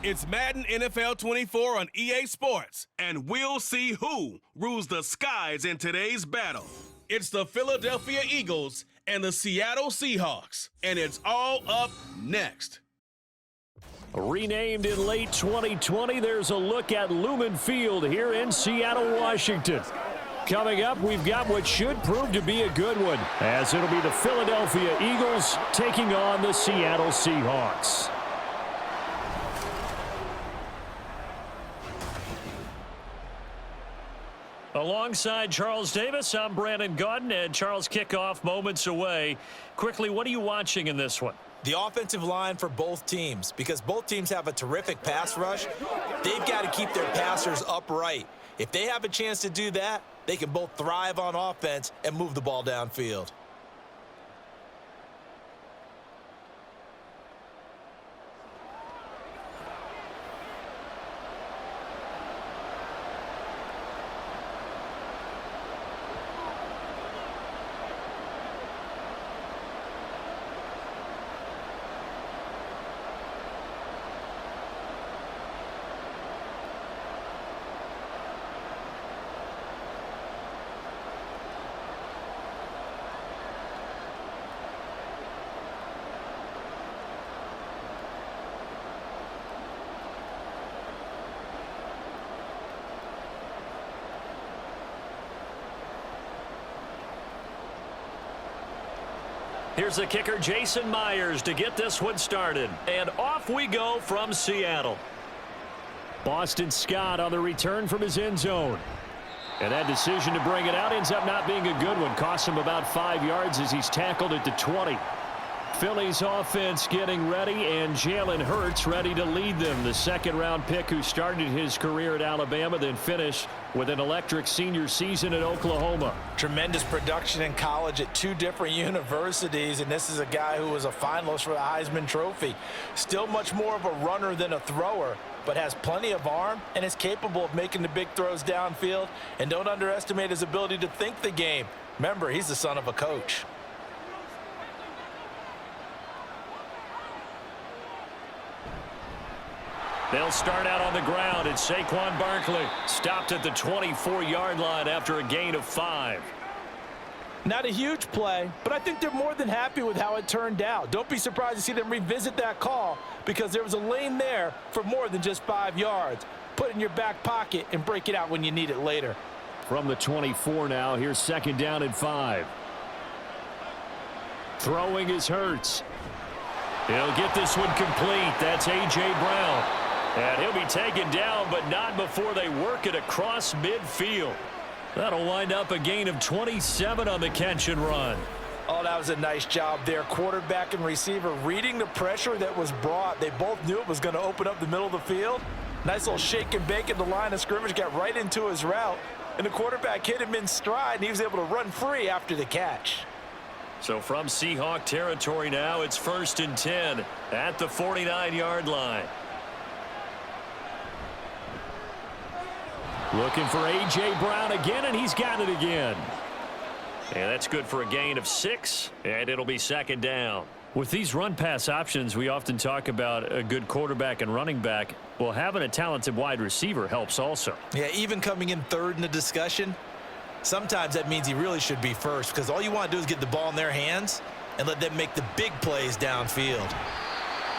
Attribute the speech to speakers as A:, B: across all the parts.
A: It's Madden NFL 24 on EA Sports, and we'll see who rules the skies in today's battle. It's the Philadelphia Eagles and the Seattle Seahawks, and it's all up next.
B: Renamed in late 2020, there's a look at Lumen Field here in Seattle, Washington. Coming up, we've got what should prove to be a good one, as it'll be the Philadelphia Eagles taking on the Seattle Seahawks. Alongside Charles Davis, I'm Brandon Gaudin, and Charles, kickoff moments away. Quickly, what are you watching in this one?
C: The offensive line for both teams, because both teams have a terrific pass rush. They've got to keep their passers upright. If they have a chance to do that, they can both thrive on offense and move the ball downfield.
B: Here's the kicker, Jason Myers, to get this one started. And off we go from Seattle. Boston Scott on the return from his end zone. And that decision to bring it out ends up not being a good one. Costs him about 5 yards as he's tackled at the 20. Philly's offense getting ready, and Jalen Hurts ready to lead them. The second-round pick who started his career at Alabama, then finished with an electric senior season at Oklahoma.
C: Tremendous production in college at 2 different universities, and this is a guy who was a finalist for the Heisman Trophy. Still much more of a runner than a thrower, but has plenty of arm and is capable of making the big throws downfield. And don't underestimate his ability to think the game. Remember, he's the son of a coach.
B: They'll start out on the ground, and Saquon Barkley stopped at the 24-yard line after a gain of 5.
C: Not a huge play, but I think they're more than happy with how it turned out. Don't be surprised to see them revisit that call, because there was a lane there for more than just 5 yards. Put it in your back pocket and break it out when you need it later.
B: From the 24 now, here's second down and 5. Throwing is Hurts. He'll get this one complete. That's A.J. Brown. And he'll be taken down, but not before they work it across midfield. That'll wind up a gain of 27 on the catch and run.
C: Oh, that was a nice job there. Quarterback and receiver reading the pressure that was brought. They both knew it was going to open up the middle of the field. Nice little shake and bake at the line of scrimmage, got right into his route. And the quarterback hit him in stride, and he was able to run free after the catch.
B: So from Seahawk territory now, it's 1st and 10 at the 49-yard line. Looking for A.J. Brown again, and he's got it again. And that's good for a gain of 6, and it'll be second down. With these run-pass options, we often talk about a good quarterback and running back. Well, having a talented wide receiver helps also.
C: Yeah, even coming in third in the discussion, sometimes that means he really should be first, because all you want to do is get the ball in their hands and let them make the big plays downfield.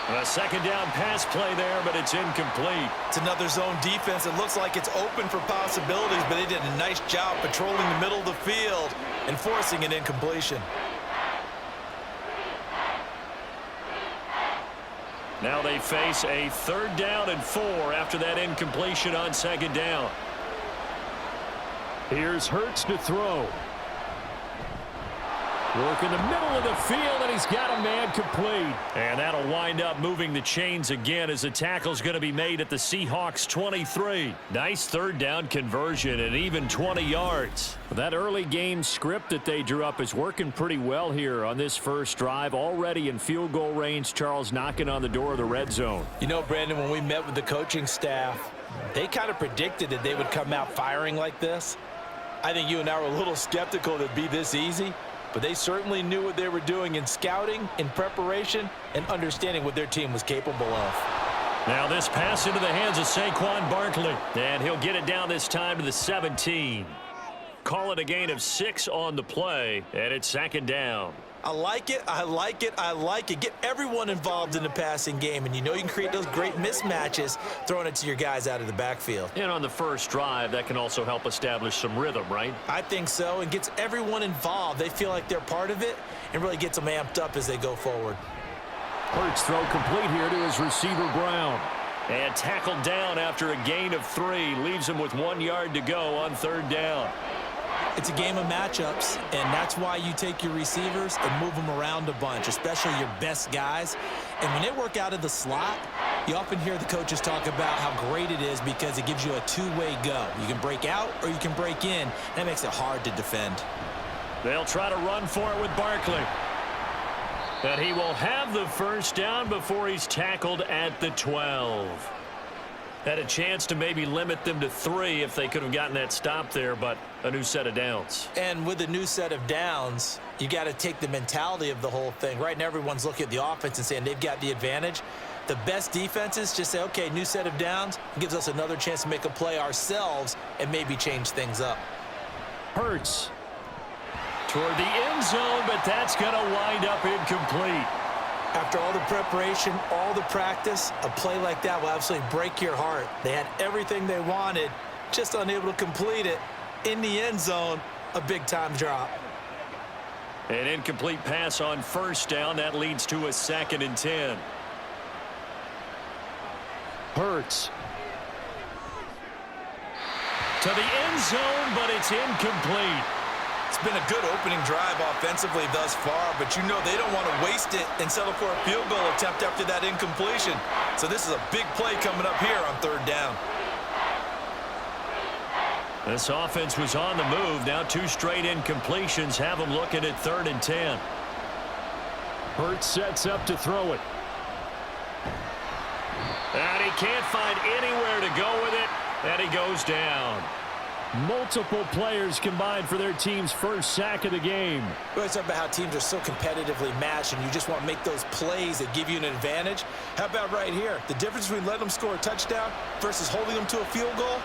B: A second down pass play there, but it's incomplete.
C: It's another zone defense. It looks like it's open for possibilities, but they did a nice job patrolling the middle of the field and forcing an incompletion.
B: Now they face a 3rd down and 4 after that incompletion on second down. Here's Hurts to throw. Work in the middle of the field, and he's got a man complete. And that'll wind up moving the chains again as the tackle's going to be made at the Seahawks 23. Nice 3rd down conversion and even 20 yards. That early game script that they drew up is working pretty well here on this first drive. Already in field goal range, Charles knocking on the door of the red zone.
C: You know, Brandon, when we met with the coaching staff, they kind of predicted that they would come out firing like this. I think you and I were a little skeptical that it'd be this easy. But they certainly knew what they were doing in scouting, in preparation, and understanding what their team was capable of.
B: Now this pass into the hands of Saquon Barkley. And he'll get it down this time to the 17. Call it a gain of 6 on the play, and it's 2nd down.
C: I like it, I like it, I like it. Get everyone involved in the passing game, and you know you can create those great mismatches throwing it to your guys out of the backfield.
B: And on the first drive, that can also help establish some rhythm, right?
C: I think so, and gets everyone involved. They feel like they're part of it and really gets them amped up as they go forward.
B: Hurts throw complete here to his receiver Brown. And tackled down after a gain of 3. Leaves him with 1 yard to go on 3rd down.
C: It's a game of matchups, and that's why you take your receivers and move them around a bunch, especially your best guys. And when they work out of the slot, you often hear the coaches talk about how great it is because it gives you a two-way go. You can break out or you can break in. That makes it hard to defend.
B: They'll try to run for it with Barkley. And he will have the first down before he's tackled at the 12. Had a chance to maybe limit them to 3 if they could have gotten that stop there, but a new set of downs.
C: And with a new set of downs, you got to take the mentality of the whole thing. Right now, everyone's looking at the offense and saying they've got the advantage. The best defenses just say, okay, new set of downs. It gives us another chance to make a play ourselves and maybe change things up.
B: Hurts toward the end zone, but that's going to wind up incomplete.
C: After all the preparation, all the practice, a play like that will absolutely break your heart. They had everything they wanted, just unable to complete it. In the end zone, a big-time drop.
B: An incomplete pass on 1st down. That leads to a 2nd and 10. Hurts to the end zone, but it's incomplete.
C: It's been a good opening drive offensively thus far, but you know they don't want to waste it and settle for a field goal attempt after that incompletion. So this is a big play coming up here on 3rd down.
B: This offense was on the move. Now 2 straight incompletions have them looking at 3rd and 10. Hurts sets up to throw it. And he can't find anywhere to go with it, and he goes down. Multiple players combined for their team's first sack of the game.
C: We always talk about how teams are so competitively matched and you just want to make those plays that give you an advantage. How about right here? The difference between letting them score a touchdown versus holding them to a field goal,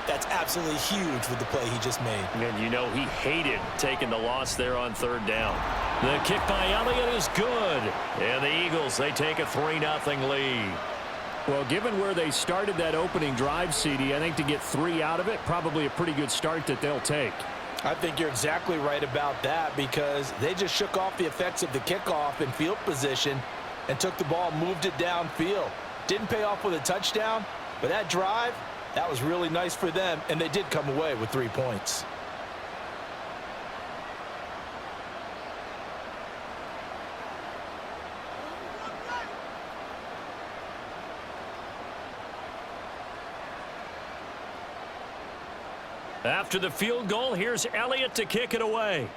C: that's absolutely huge with the play he just made.
B: And you know he hated taking the loss there on 3rd down. The kick by Elliott is good. And the Eagles, they take a 3-0 lead. Well, given where they started that opening drive, CD, I think to get 3 out of it, probably a pretty good start that they'll take.
C: I think you're exactly right about that because they just shook off the effects of the kickoff in field position and took the ball, moved it downfield. Didn't pay off with a touchdown, but that drive, that was really nice for them, and they did come away with 3 points.
B: After the field goal, here's Elliott to kick it away.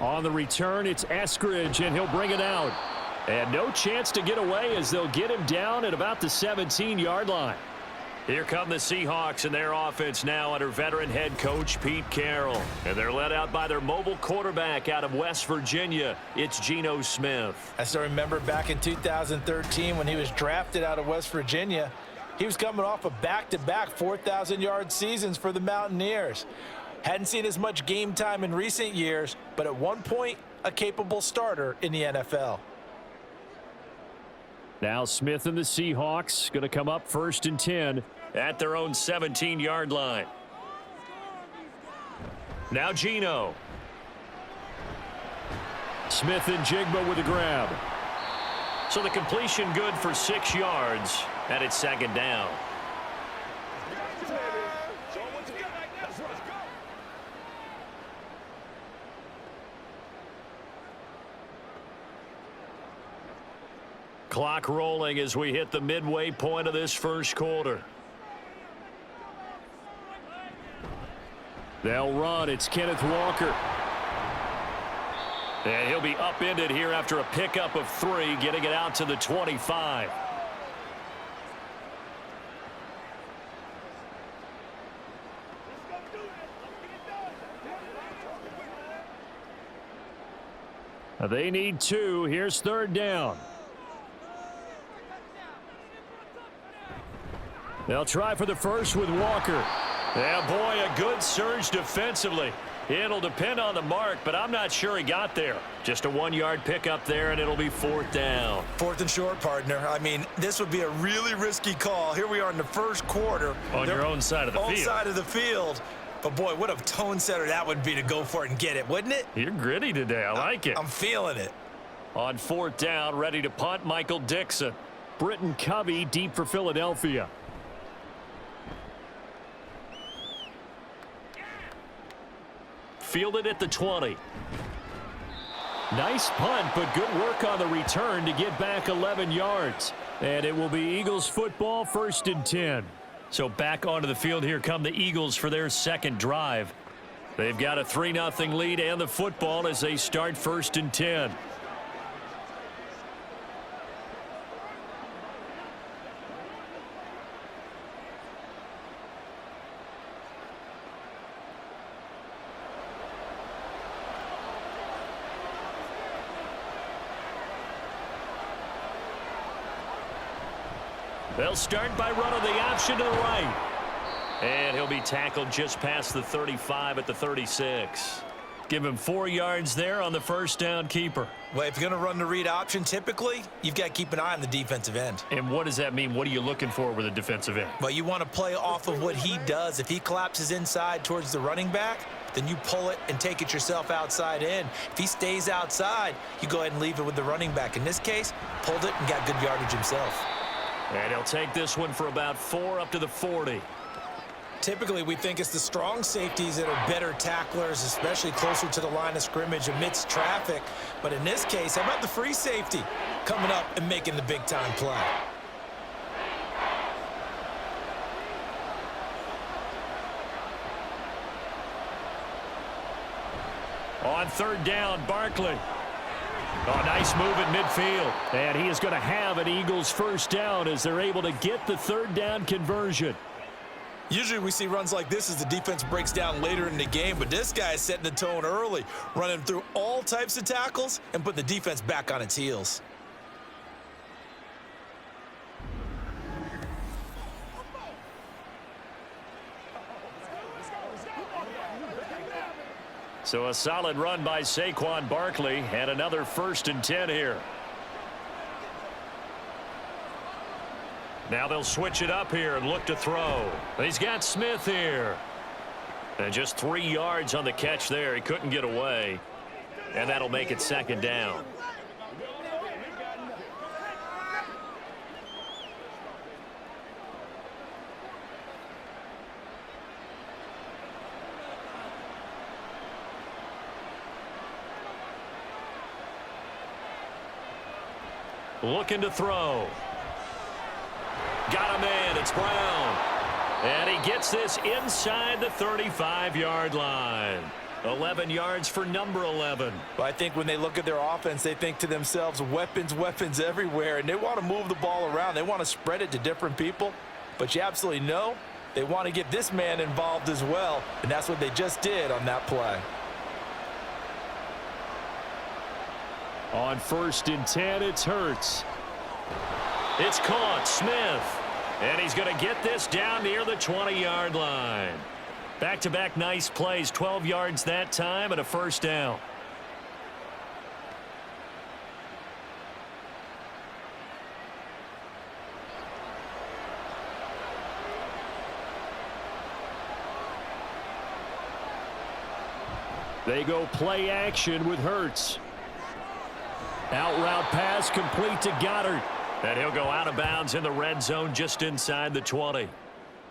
B: On the return, it's Eskridge, and he'll bring it out. And no chance to get away as they'll get him down at about the 17-yard line. Here come the Seahawks and their offense now under veteran head coach Pete Carroll. And they're led out by their mobile quarterback out of West Virginia. It's Geno Smith.
C: I still remember back in 2013 when he was drafted out of West Virginia. He was coming off of back-to-back 4,000-yard seasons for the Mountaineers. Hadn't seen as much game time in recent years, but at one point, a capable starter in the NFL.
B: Now Smith and the Seahawks going to come up 1st and 10 at their own 17-yard line. Now Geno. Smith and Jigba with a grab. So the completion good for 6 yards, and it's 2nd down. Clock rolling as we hit the midway point of this first quarter. They'll run. It's Kenneth Walker. And he'll be upended here after a pickup of 3, getting it out to the 25. They need 2. Here's 3rd down. They'll try for the first with Walker. Yeah, boy, a good surge defensively. It'll depend on the mark, but I'm not sure he got there. Just a 1-yard pickup there, and it'll be 4th down.
C: 4th and short, partner. I mean, this would be a really risky call. Here we are in the first quarter.
B: On your own side of the field.
C: Own side of the field. But, boy, what a tone setter that would be to go for it and get it, wouldn't it?
B: You're gritty today. I like it.
C: I'm feeling it.
B: On 4th down, ready to punt, Michael Dixon. Britton Covey deep for Philadelphia. Fielded at the 20. Nice punt, but good work on the return to get back 11 yards. And it will be Eagles football, 1st and 10. So back onto the field here come the Eagles for their second drive. They've got a 3-0 lead and the football as they start 1st and 10. They'll start by running the option to the right. And he'll be tackled just past the 35 at the 36. Give him 4 yards there on the 1st down keeper.
C: Well, if you're going to run the read option, typically, you've got to keep an eye on the defensive end.
B: And what does that mean? What are you looking for with a defensive end?
C: Well, you want to play off of what he does. If he collapses inside towards the running back, then you pull it and take it yourself outside in. If he stays outside, you go ahead and leave it with the running back. In this case, pulled it and got good yardage himself.
B: And he'll take this one for about 4 up to the 40.
C: Typically, we think it's the strong safeties that are better tacklers, especially closer to the line of scrimmage amidst traffic. But in this case, how about the free safety coming up and making the big-time play?
B: On 3rd down, Barkley. Oh, nice move at midfield. And he is going to have an Eagles 1st down as they're able to get the 3rd down conversion.
C: Usually we see runs like this as the defense breaks down later in the game, but this guy is setting the tone early, running through all types of tackles and putting the defense back on its heels.
B: So a solid run by Saquon Barkley and another 1st and 10 here. Now they'll switch it up here and look to throw. He's got Smith here. And just 3 yards on the catch there. He couldn't get away. And that'll make it 2nd down. Looking to throw. Got a man. It's Brown. And he gets this inside the 35-yard line. 11 yards for number 11.
C: Well, I think when they look at their offense, they think to themselves, weapons, weapons everywhere. And they want to move the ball around. They want to spread it to different people. But you absolutely know they want to get this man involved as well. And that's what they just did on that play.
B: On 1st and 10, it's Hurts. It's caught, Smith. And he's going to get this down near the 20-yard line. Back-to-back nice plays, 12 yards that time and a 1st down. They go play action with Hurts. Out route pass complete to Goddard. And he'll go out of bounds in the red zone just inside the 20.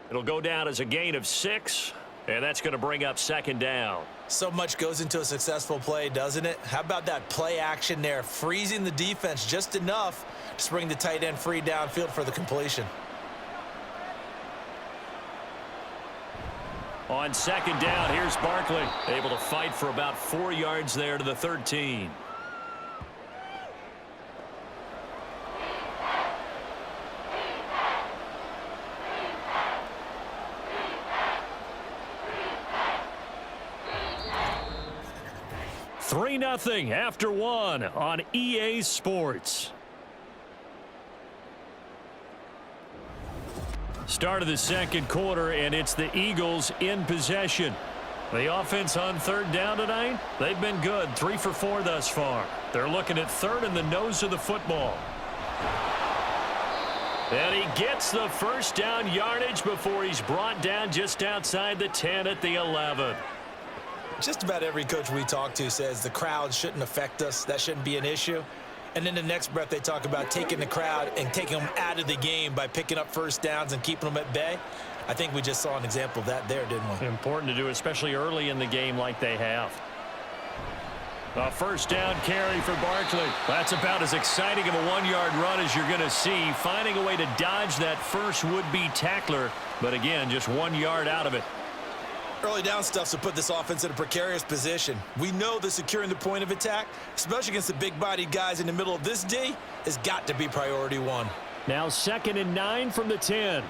B: It'll go down as a gain of 6, and that's going to bring up 2nd down.
C: So much goes into a successful play, doesn't it? How about that play action there, freezing the defense just enough to bring the tight end free downfield for the completion.
B: On 2nd down, here's Barkley, able to fight for about 4 yards there to the 13. Three 3-0 after 1 on EA Sports. Start of the second quarter, and it's the Eagles in possession. The offense on third down tonight, they've been good, 3 for 4 thus far. They're looking at third in the nose of the football. And he gets the first down yardage before he's brought down just outside the 10 at the 11.
C: Just about every coach we talk to says the crowd shouldn't affect us. That shouldn't be an issue. And in the next breath, they talk about taking the crowd and taking them out of the game by picking up first downs and keeping them at bay. I think we just saw an example of that there, didn't we?
B: Important to do, especially early in the game like they have. A first down carry for Barkley. That's about as exciting of a 1-yard run as you're going to see. Finding a way to dodge that first would-be tackler. But again, just 1 yard out of it.
C: Early down stuff to put this offense in a precarious position. We know that securing the point of attack, especially against the big-bodied guys in the middle of this D, has got to be priority 1.
B: Now 2nd and 9 from the 10.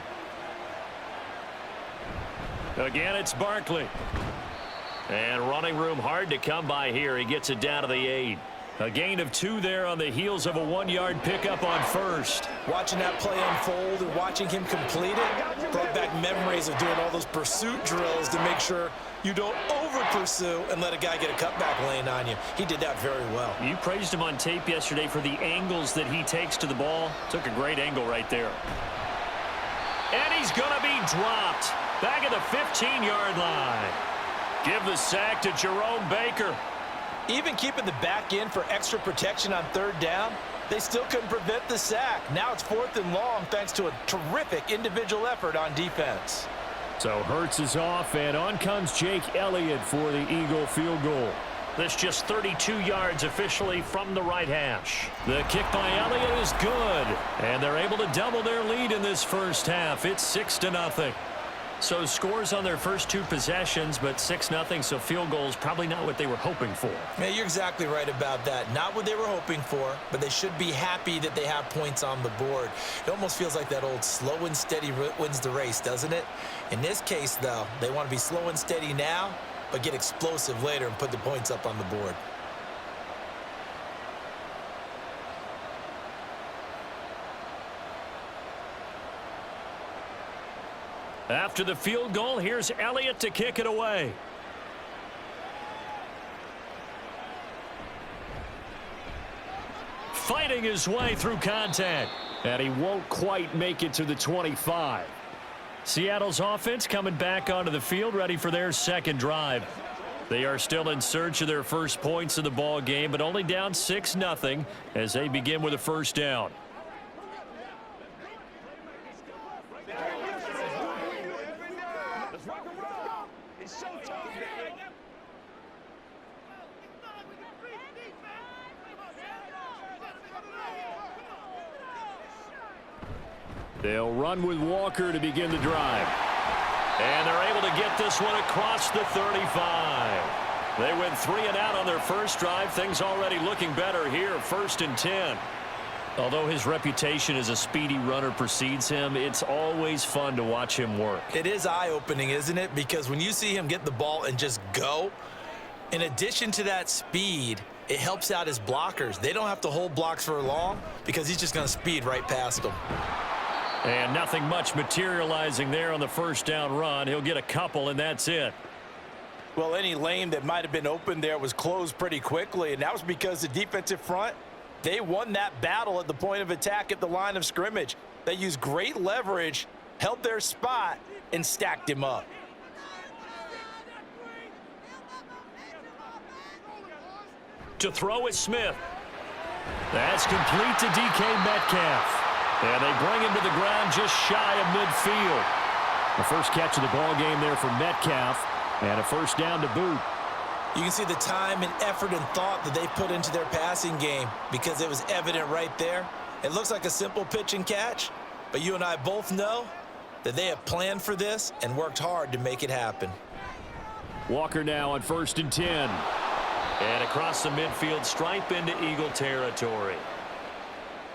B: Again, it's Barkley. And running room hard to come by here. He gets it down to the 8. A gain of 2 there on the heels of a 1-yard pickup on first.
C: Watching that play unfold and watching him complete it brought back memories of doing all those pursuit drills to make sure you don't over-pursue and let a guy get a cutback lane on you. He did that very well.
B: You praised him on tape yesterday for the angles that he takes to the ball. Took a great angle right there. And he's going to be dropped. Back at the 15-yard line. Give the sack to Jerome Baker.
C: Even keeping the back in for extra protection on third down, they still couldn't prevent the sack. Now it's 4th and long thanks to a terrific individual effort on defense.
B: So Hurts is off, and on comes Jake Elliott for the Eagle field goal. That's just 32 yards officially from the right hash. The kick by Elliott is good, and they're able to double their lead in this first half. It's 6-0. So scores on their first 2 possessions, but 6-0, so field goals probably not what they were hoping for.
C: Yeah, you're exactly right about that. Not what they were hoping for, but they should be happy that they have points on the board. It almost feels like that old slow and steady wins the race, doesn't it? In this case, though, they want to be slow and steady now, but get explosive later and put the points up on the board.
B: After the field goal, here's Elliott to kick it away. Fighting his way through contact, and he won't quite make it to the 25. Seattle's offense coming back onto the field, ready for their second drive. They are still in search of their first points of the ball game, but only down 6-0 as they begin with a first down. They'll run with Walker to begin the drive. And they're able to get this one across the 35. They went 3 and out on their first drive. Things already looking better here, 1st and 10. Although his reputation as a speedy runner precedes him, it's always fun to watch him work.
C: It is eye-opening, isn't it? Because when you see him get the ball and just go, in addition to that speed, it helps out his blockers. They don't have to hold blocks for long because he's just going to speed right past them.
B: And nothing much materializing there on the first down run. He'll get a couple, and that's it.
C: Well, any lane that might have been open there was closed pretty quickly, and that was because the defensive front, they won that battle at the point of attack at the line of scrimmage. They used great leverage, held their spot, and stacked him up.
B: To throw is Smith. That's complete to DK Metcalf. And they bring him to the ground just shy of midfield. The first catch of the ball game there for Metcalf, and a first down to boot.
C: You can see the time and effort and thought that they put into their passing game because it was evident right there. It looks like a simple pitch and catch, but you and I both know that they have planned for this and worked hard to make it happen.
B: Walker now on 1st and 10. And across the midfield stripe into Eagle territory.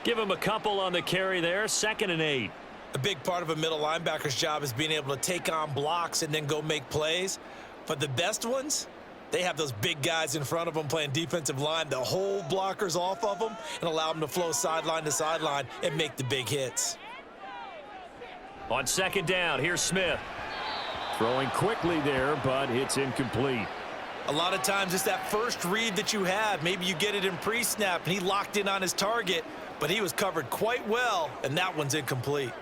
B: Give him a couple on the carry there, 2nd and 8.
C: A big part of a middle linebacker's job is being able to take on blocks and then go make plays. But the best ones, they have those big guys in front of them playing defensive line to hold blockers off of them and allow them to flow sideline to sideline and make the big hits.
B: On second down, here's Smith. Throwing quickly there, but it's incomplete.
C: A lot of times it's that first read that you have. Maybe you get it in pre-snap, and he locked in on his target, but he was covered quite well, and that one's incomplete.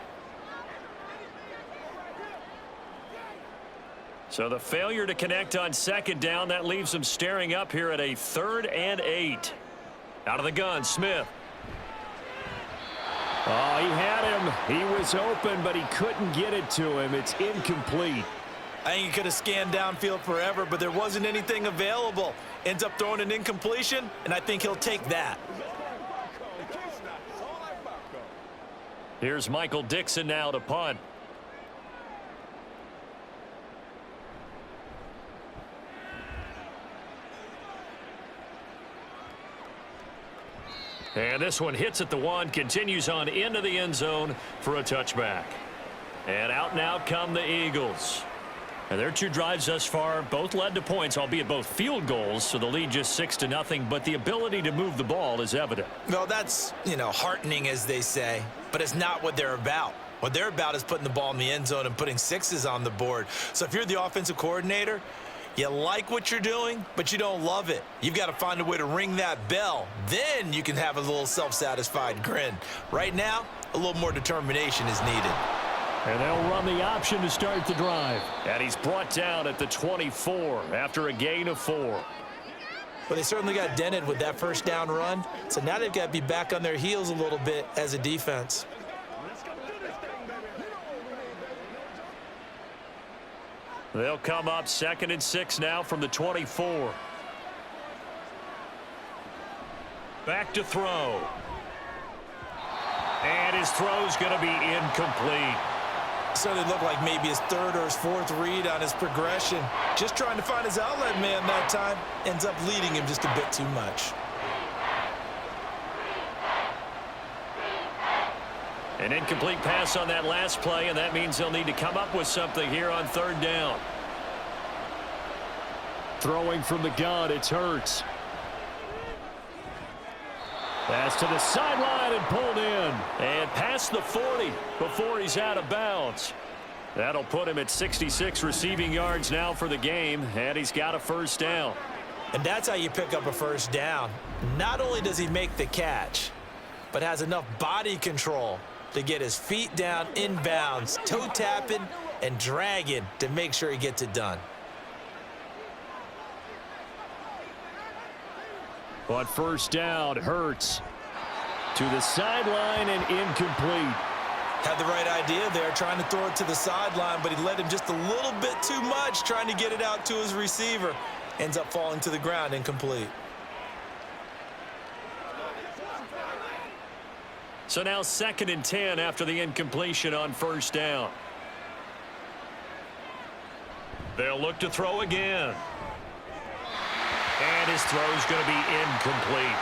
B: So the failure to connect on second down, that leaves him staring up here at a 3rd and 8. Out of the gun, Smith. Oh, he had him. He was open, but he couldn't get it to him. It's incomplete.
C: I think he could have scanned downfield forever, but there wasn't anything available. Ends up throwing an incompletion, and I think he'll take that.
B: Here's Michael Dixon now to punt. And this one hits at the 1, continues on into the end zone for a touchback. And out and out come the Eagles. And their 2 drives thus far both led to points, albeit both field goals, so the lead just 6-0, but the ability to move the ball is evident.
C: Well, that's, heartening, as they say, but it's not what they're about. What they're about is putting the ball in the end zone and putting 6s on the board. So if you're the offensive coordinator, you like what you're doing, but you don't love it. You've got to find a way to ring that bell. Then you can have a little self-satisfied grin. Right now, a little more determination is needed.
B: And they'll run the option to start the drive. And he's brought down at the 24 after a gain of 4.
C: Well, they certainly got dented with that first down run, so now they've got to be back on their heels a little bit as a defense.
B: They'll come up 2nd and 6 now from the 24. Back to throw. And his throw's going to be incomplete.
C: Certainly looked like maybe his 3rd or his 4th read on his progression. Just trying to find his outlet man that time. Ends up leading him just a bit too much.
B: An incomplete pass on that last play, and that means they'll need to come up with something here on 3rd down. Throwing from the gun, it's Hurts. Pass to the sideline and pulled in. And past the 40 before he's out of bounds. That'll put him at 66 receiving yards now for the game, and he's got a 1st down.
C: And that's how you pick up a 1st down. Not only does he make the catch, but has enough body control to get his feet down inbounds, toe tapping and dragging to make sure he gets it done.
B: On 1st down, Hurts to the sideline and incomplete.
C: Had the right idea there, trying to throw it to the sideline, but he led him just a little bit too much, trying to get it out to his receiver. Ends up falling to the ground, incomplete.
B: So now 2nd and 10 after the incompletion on 1st down. They'll look to throw again. And his throw's going to be incomplete.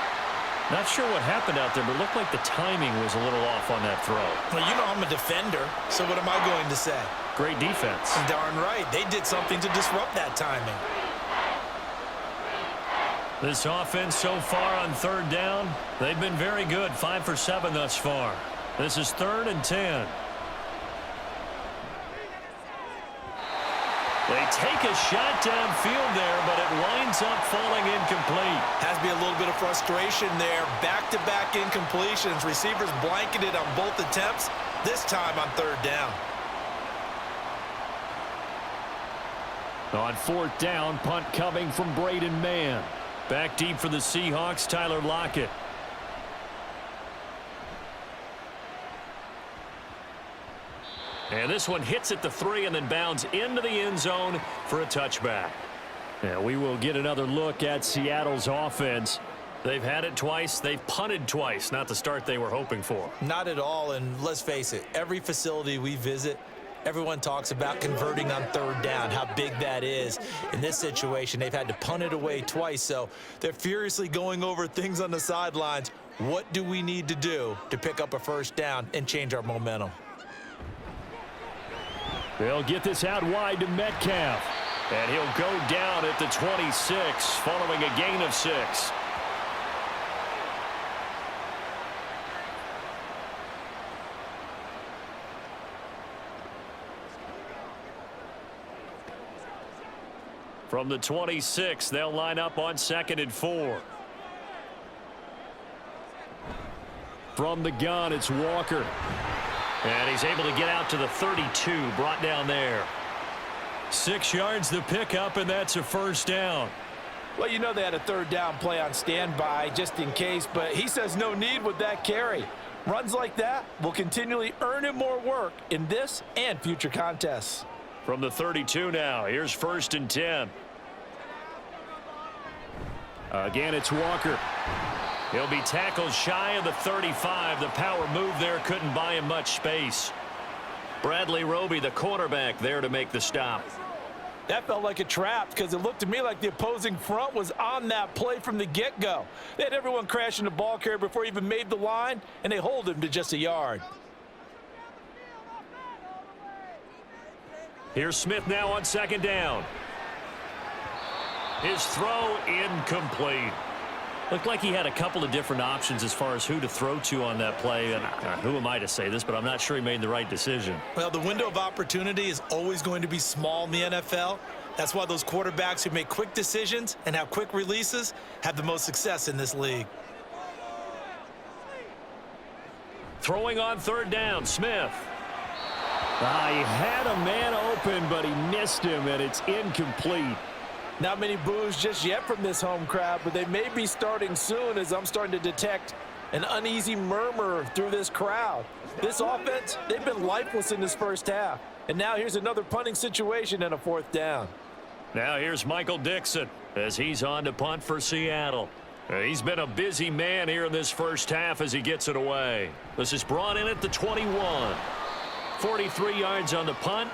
B: Not sure what happened out there, but it looked like the timing was a little off on that throw.
C: Well, I'm a defender, so what am I going to say?
B: Great defense.
C: Darn right. They did something to disrupt that timing.
B: This offense so far on 3rd down, they've been very good. 5 for 7 thus far. This is 3rd and 10. They take a shot downfield there, but it winds up falling incomplete.
C: Has to be a little bit of frustration there. Back-to-back incompletions. Receivers blanketed on both attempts, this time on 3rd down.
B: On 4th down, punt coming from Braden Mann. Back deep for the Seahawks, Tyler Lockett. And this one hits at the 3 and then bounds into the end zone for a touchback. And we will get another look at Seattle's offense. They've had it twice. They've punted twice. Not the start they were hoping for.
C: Not at all, and let's face it, every facility we visit, everyone talks about converting on 3rd down, how big that is. In this situation, they've had to punt it away twice, so they're furiously going over things on the sidelines. What do we need to do to pick up a 1st down and change our momentum?
B: They'll get this out wide to Metcalf. And he'll go down at the 26 following a gain of 6. From the 26, they'll line up on 2nd and 4. From the gun, it's Walker. And he's able to get out to the 32, brought down there. 6 yards the pickup, and that's a first down.
C: Well, you know they had a 3rd down play on standby just in case, but he says no need with that carry. Runs like that will continually earn him more work in this and future contests.
B: From the 32 now, here's 1st and 10. Again, it's Walker. He'll be tackled shy of the 35. The power move there couldn't buy him much space. Bradley Roby, the quarterback, there to make the stop.
C: That felt like a trap because it looked to me like the opposing front was on that play from the get-go. They had everyone crashing the ball carrier before he even made the line, and they hold him to just a yard.
B: Here's Smith now on 2nd down. His throw incomplete. Looked like he had a couple of different options as far as who to throw to on that play. And who am I to say this, but I'm not sure he made the right decision.
C: Well, the window of opportunity is always going to be small in the NFL. That's why those quarterbacks who make quick decisions and have quick releases have the most success in this league.
B: Throwing on 3rd down, Smith. He had a man open, but he missed him, and it's incomplete.
C: Not many boos just yet from this home crowd, but they may be starting soon as I'm starting to detect an uneasy murmur through this crowd. This offense, they've been lifeless in this first half. And now here's another punting situation and a 4th down.
B: Now here's Michael Dixon as he's on to punt for Seattle. He's been a busy man here in this first half as he gets it away. This is brought in at the 21. 43 yards on the punt.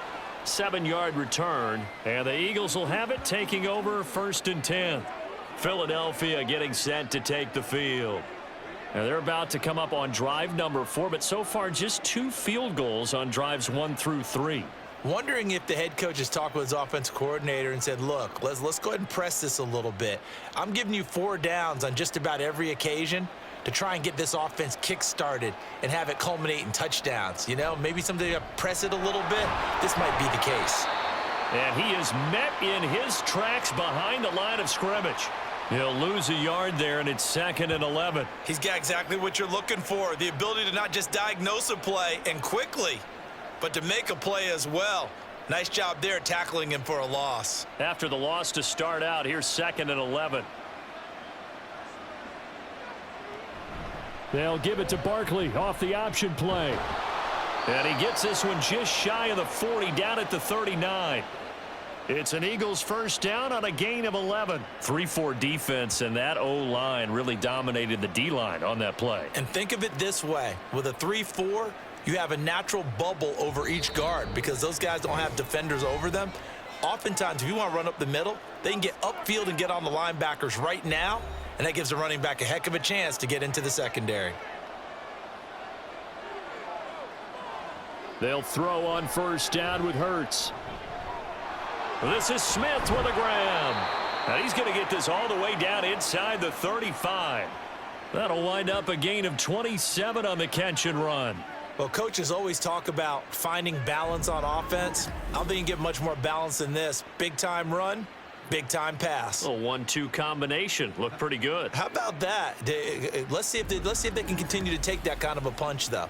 B: 7-yard return, and the Eagles will have it, taking over 1st and 10. Philadelphia getting set to take the field. Now they're about to come up on drive number 4, but so far just 2 field goals on drives 1 through 3.
C: Wondering if the head coach has talked with his offensive coordinator and said, look, let's go ahead and press this a little bit. I'm giving you 4 downs on just about every occasion to try and get this offense kick-started and have it culminate in touchdowns. You know, maybe something to press it a little bit. This might be the case.
B: And he is met in his tracks behind the line of scrimmage. He'll lose a yard there, and it's 2nd and 11.
C: He's got exactly what you're looking for, the ability to not just diagnose a play and quickly, but to make a play as well. Nice job there tackling him for a loss.
B: After the loss to start out, here's 2nd and 11. They'll give it to Barkley off the option play. And he gets this one just shy of the 40, down at the 39. It's an Eagles first down on a gain of 11. 3-4 defense, and that O-line really dominated the D-line on that play.
C: And think of it this way. With a 3-4, you have a natural bubble over each guard because those guys don't have defenders over them. Oftentimes, if you want to run up the middle, they can get upfield and get on the linebackers right now, and that gives the running back a heck of a chance to get into the secondary.
B: They'll throw on first down with Hurts. This is Smith with a grab. And he's going to get this all the way down inside the 35. That'll wind up a gain of 27 on the catch and run.
C: Well, coaches always talk about finding balance on offense. I don't think you can get much more balance than this. Big-time run, big-time pass.
B: A 1-2 combination. Looked pretty good.
C: How about that? Let's see if they can continue to take that kind of a punch, though.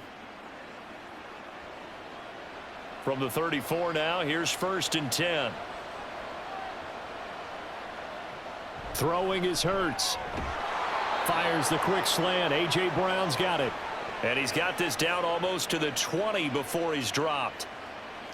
B: From the 34 now, here's 1st and 10. Throwing is Hurts. Fires the quick slant. A.J. Brown's got it. And he's got this down almost to the 20 before he's dropped.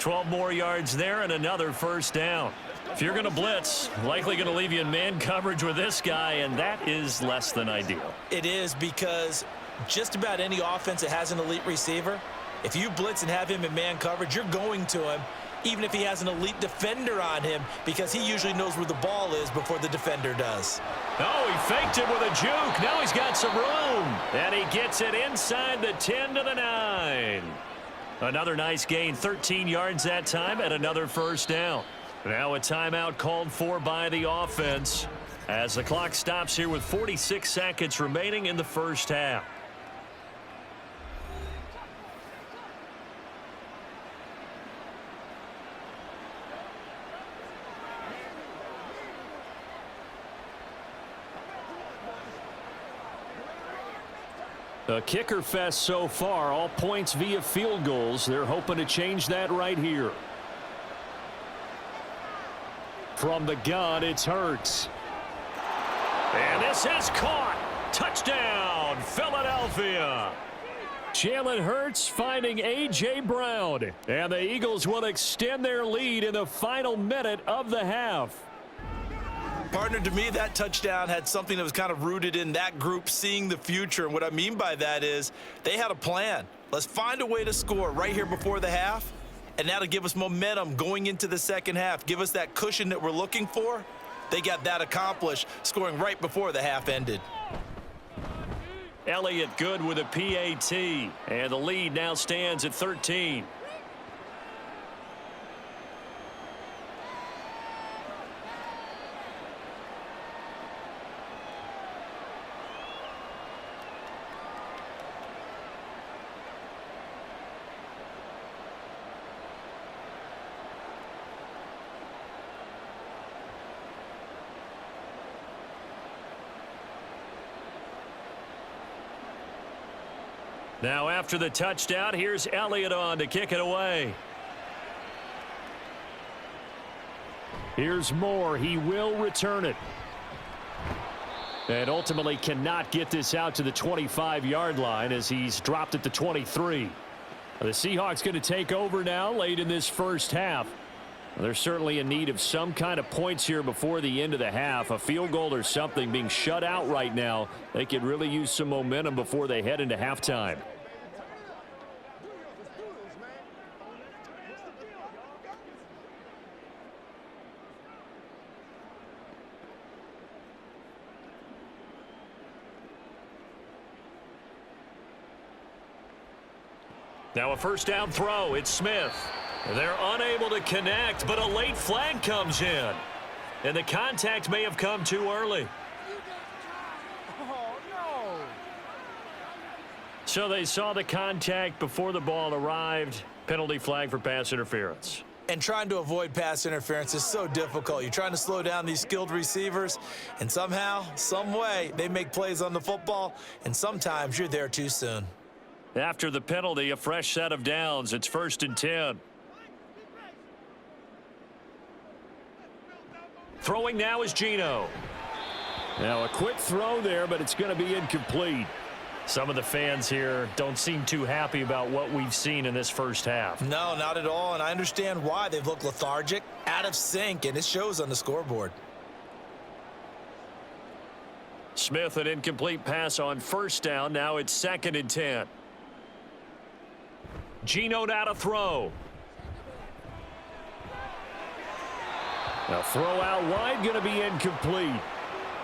B: 12 more yards there and another first down. If you're going to blitz, likely going to leave you in man coverage with this guy, and that is less than ideal.
C: It is, because just about any offense that has an elite receiver, if you blitz and have him in man coverage, you're going to him, even if he has an elite defender on him, because he usually knows where the ball is before the defender does.
B: Oh, he faked it with a juke. Now he's got some room. And he gets it inside the 10 to the 9. Another nice gain, 13 yards that time, and another first down. Now a timeout called for by the offense as the clock stops here with 46 seconds remaining in the first half. A kicker fest so far, all points via field goals. They're hoping to change that right here. From the gun, it's Hurts. And this is caught. Touchdown, Philadelphia. Jalen Hurts finding A.J. Brown. And the Eagles will extend their lead in the final minute of the half.
C: Partner, to me, that touchdown had something that was kind of rooted in that group seeing the future. And what I mean by that is they had a plan. Let's find a way to score right here before the half, and that'll give us momentum going into the second half, give us that cushion that we're looking for. They got that accomplished, scoring right before the half ended.
B: Elliott good with a PAT, and the lead now stands at 13. Now after the touchdown, here's Elliott on to kick it away. Here's Moore. He will return it. And ultimately cannot get this out to the 25-yard line as he's dropped at the 23. The Seahawks going to take over now late in this first half. They're certainly in need of some kind of points here before the end of the half. A field goal or something, being shut out right now. They could really use some momentum before they head into halftime. Now a first down throw. It's Smith. They're unable to connect, but a late flag comes in. And the contact may have come too early. So they saw the contact before the ball arrived. Penalty flag for pass interference.
C: And trying to avoid pass interference is so difficult. You're trying to slow down these skilled receivers, and somehow, some way, they make plays on the football, and sometimes you're there too soon.
B: After the penalty, a fresh set of downs. It's 1st and 10. Throwing now is Geno. Now a quick throw there, but it's going to be incomplete. Some of the fans here don't seem too happy about what we've seen in this first half.
C: No, not at all, and I understand why. They've looked lethargic, out of sync, and it shows on the scoreboard.
B: Smith, an incomplete pass on first down. Now it's 2nd and 10. Geno now to throw. Now throw out wide, going to be incomplete.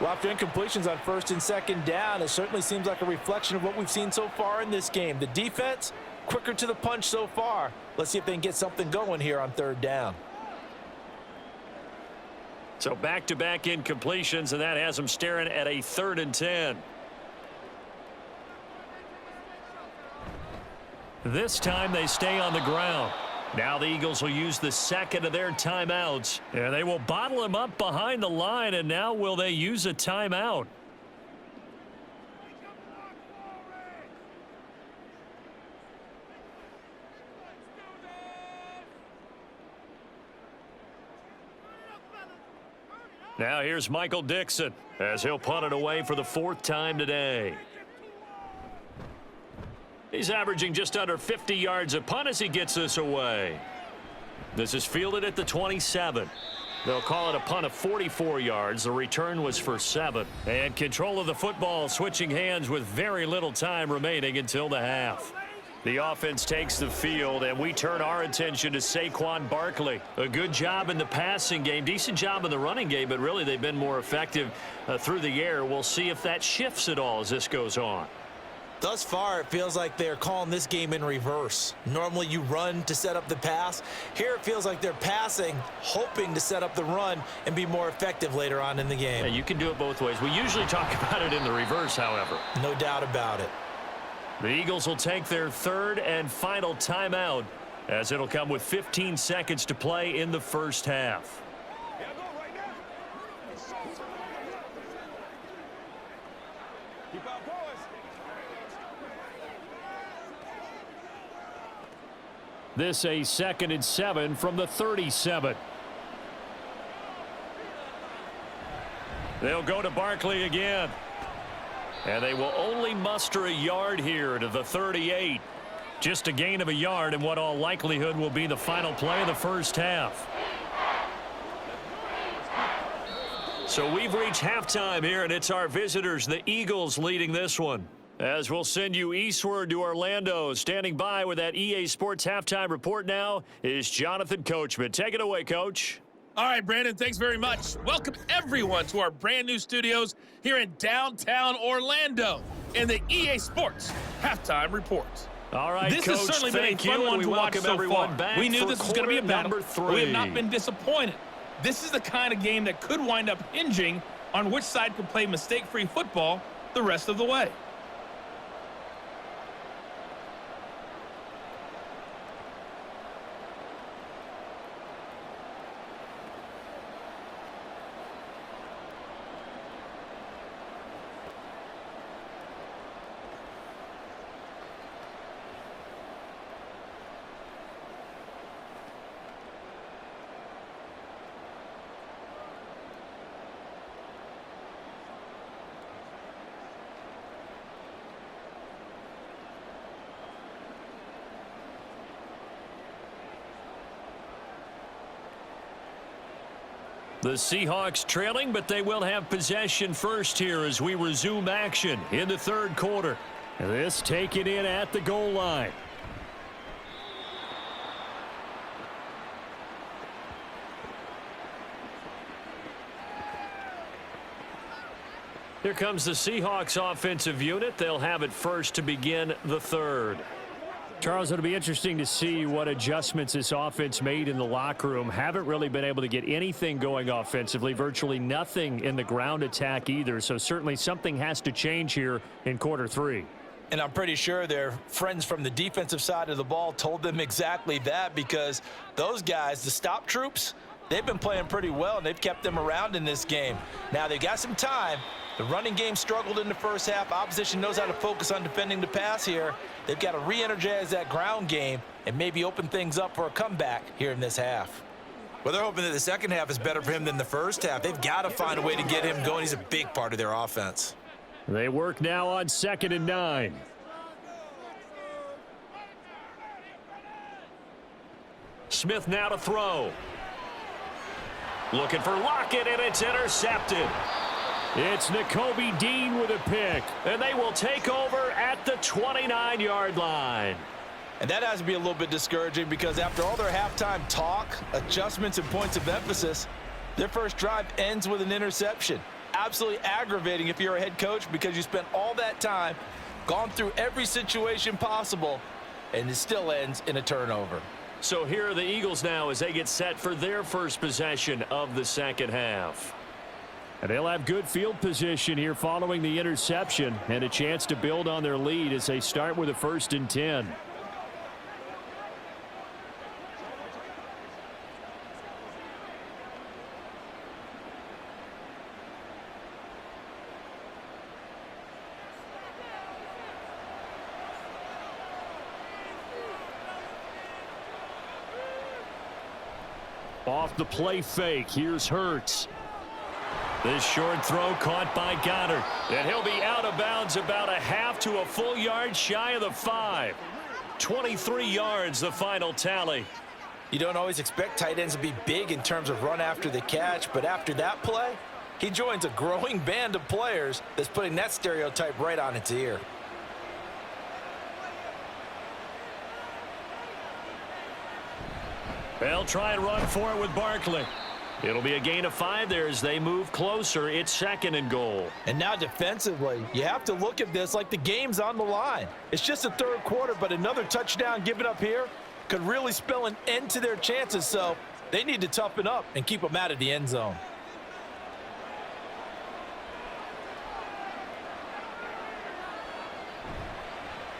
C: Well, after incompletions on 1st and 2nd down, it certainly seems like a reflection of what we've seen so far in this game. The defense, quicker to the punch so far. Let's see if they can get something going here on 3rd down.
B: So back-to-back incompletions, and that has them staring at a 3rd and 10. This time they stay on the ground. Now the Eagles will use the second of their timeouts. And they will bottle him up behind the line, and now will they use a timeout? Now here's Michael Dixon as he'll punt it away for the 4th time today. He's averaging just under 50 yards a punt as he gets this away. This is fielded at the 27. They'll call it a punt of 44 yards. The return was for 7. And control of the football switching hands with very little time remaining until the half. The offense takes the field, and we turn our attention to Saquon Barkley. A good job in the passing game, decent job in the running game, but really they've been more effective through the air. We'll see if that shifts at all as this goes on.
C: Thus far, it feels like they're calling this game in reverse. Normally you run to set up the pass. Here it feels like they're passing, hoping to set up the run and be more effective later on in the game.
B: Yeah, you can do it both ways. We usually talk about it in the reverse, however.
C: No doubt about it.
B: The Eagles will take their 3rd and final timeout as it'll come with 15 seconds to play in the first half. This a 2nd and 7 from the 37. They'll go to Barkley again. And they will only muster a yard here to the 38. Just a gain of a yard in what all likelihood will be the final play of the first half. So we've reached halftime here, and it's our visitors, the Eagles, leading this one. As we'll send you eastward to Orlando. Standing by with that EA Sports halftime report now is Jonathan Coachman. Take it away, Coach.
D: All right, Brandon, thanks very much. Welcome, everyone, to our brand-new studios here in downtown Orlando in the EA Sports halftime report.
B: All right,
D: this
B: Coach,
D: has certainly been a fun one to watch so far. We knew this was going to be a battle. We have not been disappointed. This is the kind of game that could wind up hinging on which side could play mistake-free football the rest of the way.
B: The Seahawks trailing, but they will have possession first here as we resume action in the third quarter. This taken in at the goal line. Here comes the Seahawks offensive unit. They'll have it first to begin the third. Charles, it'll be interesting to see what adjustments this offense made in the locker room. Haven't really been able to get anything going offensively, virtually nothing in the ground attack either. So certainly something has to change here in quarter three.
C: And I'm pretty sure their friends from the defensive side of the ball told them exactly that, because those guys, the stop troops, they've been playing pretty well, and they've kept them around in this game. Now, they've got some time. The running game struggled in the first half. Opposition knows how to focus on defending the pass here. They've got to re-energize that ground game and maybe open things up for a comeback here in this half.
E: Well, they're hoping that the second half is better for him than the first half. They've got to find a way to get him going. He's a big part of their offense.
B: They work now on 2nd and 9. Smith now to throw. Looking for Lockett, and it's intercepted. It's Nakobe Dean with a pick, and they will take over at the 29-yard line.
C: And that has to be a little bit discouraging, because after all their halftime talk, adjustments, and points of emphasis, their first drive ends with an interception. Absolutely aggravating if you're a head coach, because you spent all that time, gone through every situation possible, and it still ends in a turnover.
B: So here are the Eagles now as they get set for their first possession of the second half. And they'll have good field position here following the interception, and a chance to build on their lead as they start with a 1st and 10. Off the play fake, here's Hurts. This short throw caught by Goddard. And he'll be out of bounds about a half to a full yard shy of the 5. 23 yards, the final tally.
C: You don't always expect tight ends to be big in terms of run after the catch, but after that play, he joins a growing band of players that's putting that stereotype right on its ear.
B: They'll try and run for it with Barkley. It'll be a gain of 5 there as they move closer. It's 2nd and goal.
C: And now defensively, you have to look at this like the game's on the line. It's just the third quarter, but another touchdown given up here could really spell an end to their chances. So they need to toughen up and keep them out of the end zone.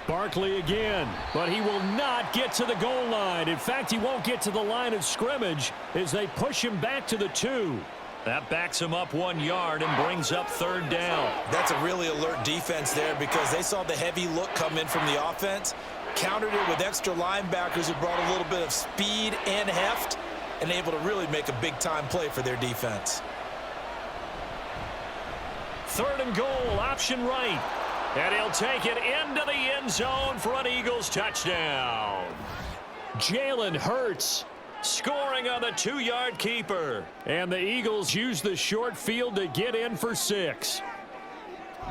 B: Barkley again, but he will not get to the goal line. In fact, he won't get to the line of scrimmage as they push him back to the 2. That backs him up 1 yard and brings up 3rd down.
E: That's a really alert defense there, because they saw the heavy look come in from the offense,
C: countered it with extra linebackers who brought a little bit of speed and heft and able to really make a big-time play for their defense.
B: 3rd and goal, option right. And he'll take it into the end zone for an Eagles touchdown. Jalen Hurts scoring on the 2-yard keeper. And the Eagles use the short field to get in for 6.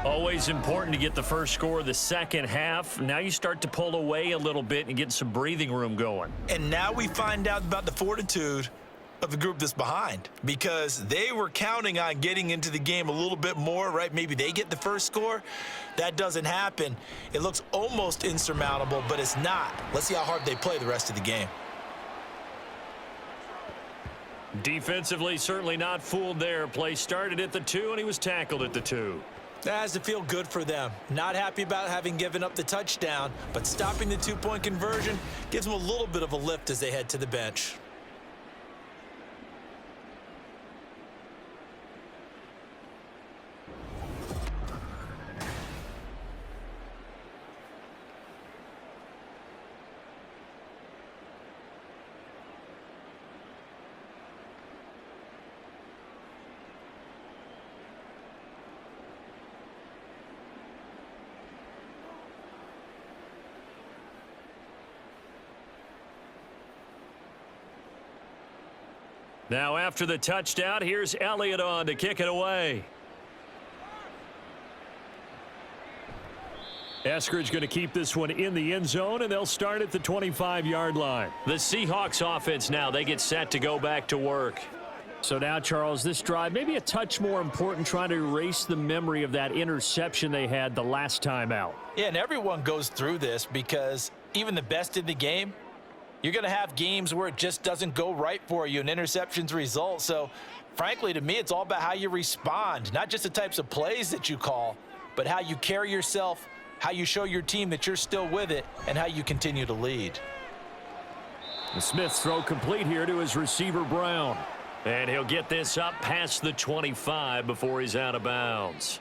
B: Always important to get the first score of the second half. Now you start to pull away a little bit and get some breathing room going.
C: And now we find out about the fortitude of the group that's behind, because they were counting on getting into the game a little bit more, right? Maybe they get the first score. That doesn't happen. It looks almost insurmountable, but it's not. Let's see how hard they play the rest of the game.
B: Defensively, certainly not fooled there. Play started at the 2, and he was tackled at the 2.
C: That has to feel good for them. Not happy about having given up the touchdown, but stopping the 2-point conversion gives them a little bit of a lift as they head to the bench.
B: Now after the touchdown, here's Elliott on to kick it away. Eskridge going to keep this one in the end zone, and they'll start at the 25-yard line. The Seahawks offense now, they get set to go back to work. So now, Charles, this drive maybe a touch more important, trying to erase the memory of that interception they had the last time out.
C: Yeah, and everyone goes through this because even the best in the game, you're going to have games where it just doesn't go right for you and interceptions result. So, frankly, to me, it's all about how you respond, not just the types of plays that you call, but how you carry yourself, how you show your team that you're still with it, and how you continue to lead.
B: The Smith's throw complete here to his receiver, Brown. And he'll get this up past the 25 before he's out of bounds.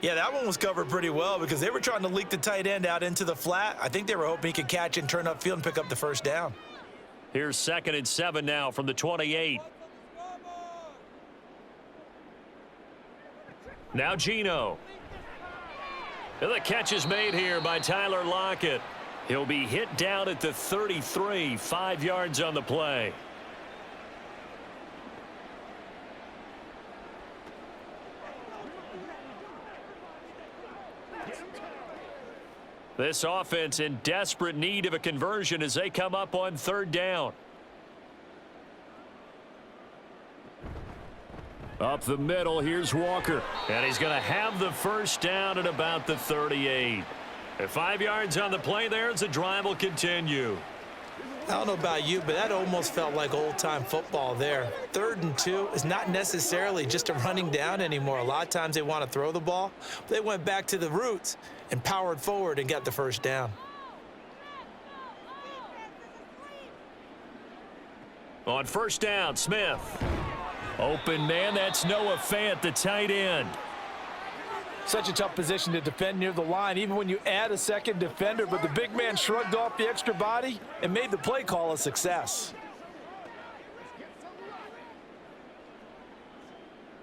C: Yeah, that one was covered pretty well because they were trying to leak the tight end out into the flat. I think they were hoping he could catch and turn upfield and pick up the first down.
B: Here's 2nd and 7 now from the 28. Now Geno. And the catch is made here by Tyler Lockett. He'll be hit down at the 33, 5 yards on the play. This offense in desperate need of a conversion as they come up on 3rd down. Up the middle, here's Walker. And he's going to have the first down at about the 38. At 5 yards on the play there as the drive will continue.
C: I don't know about you, but that almost felt like old-time football there. 3rd and 2 is not necessarily just a running down anymore. A lot of times they want to throw the ball. They went back to the roots and powered forward and got the first down.
B: On 1st down, Smith. Open man, that's Noah Fant, the tight end.
C: Such a tough position to defend near the line, even when you add a second defender, but the big man shrugged off the extra body and made the play call a success.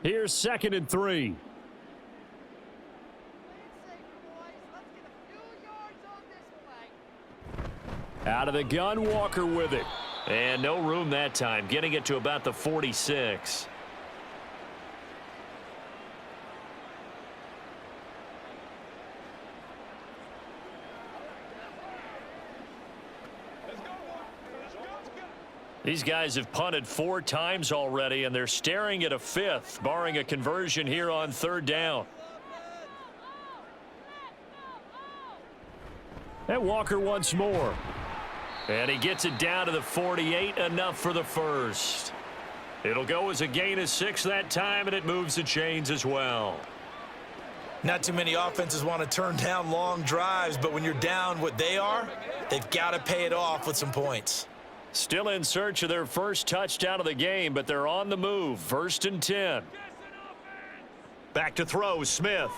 B: Here's 2nd and 3. Out of the gun, Walker with it. And no room that time, getting it to about the 46. These guys have punted 4 times already, and they're staring at a 5th, barring a conversion here on 3rd down. And Walker once more. And he gets it down to the 48, enough for the first. It'll go as a gain of 6 that time, and it moves the chains as well.
C: Not too many offenses want to turn down long drives, but when you're down what they are, they've got to pay it off with some points.
B: Still in search of their first touchdown of the game, but they're on the move. 1st and 10. Back to throw, Smith.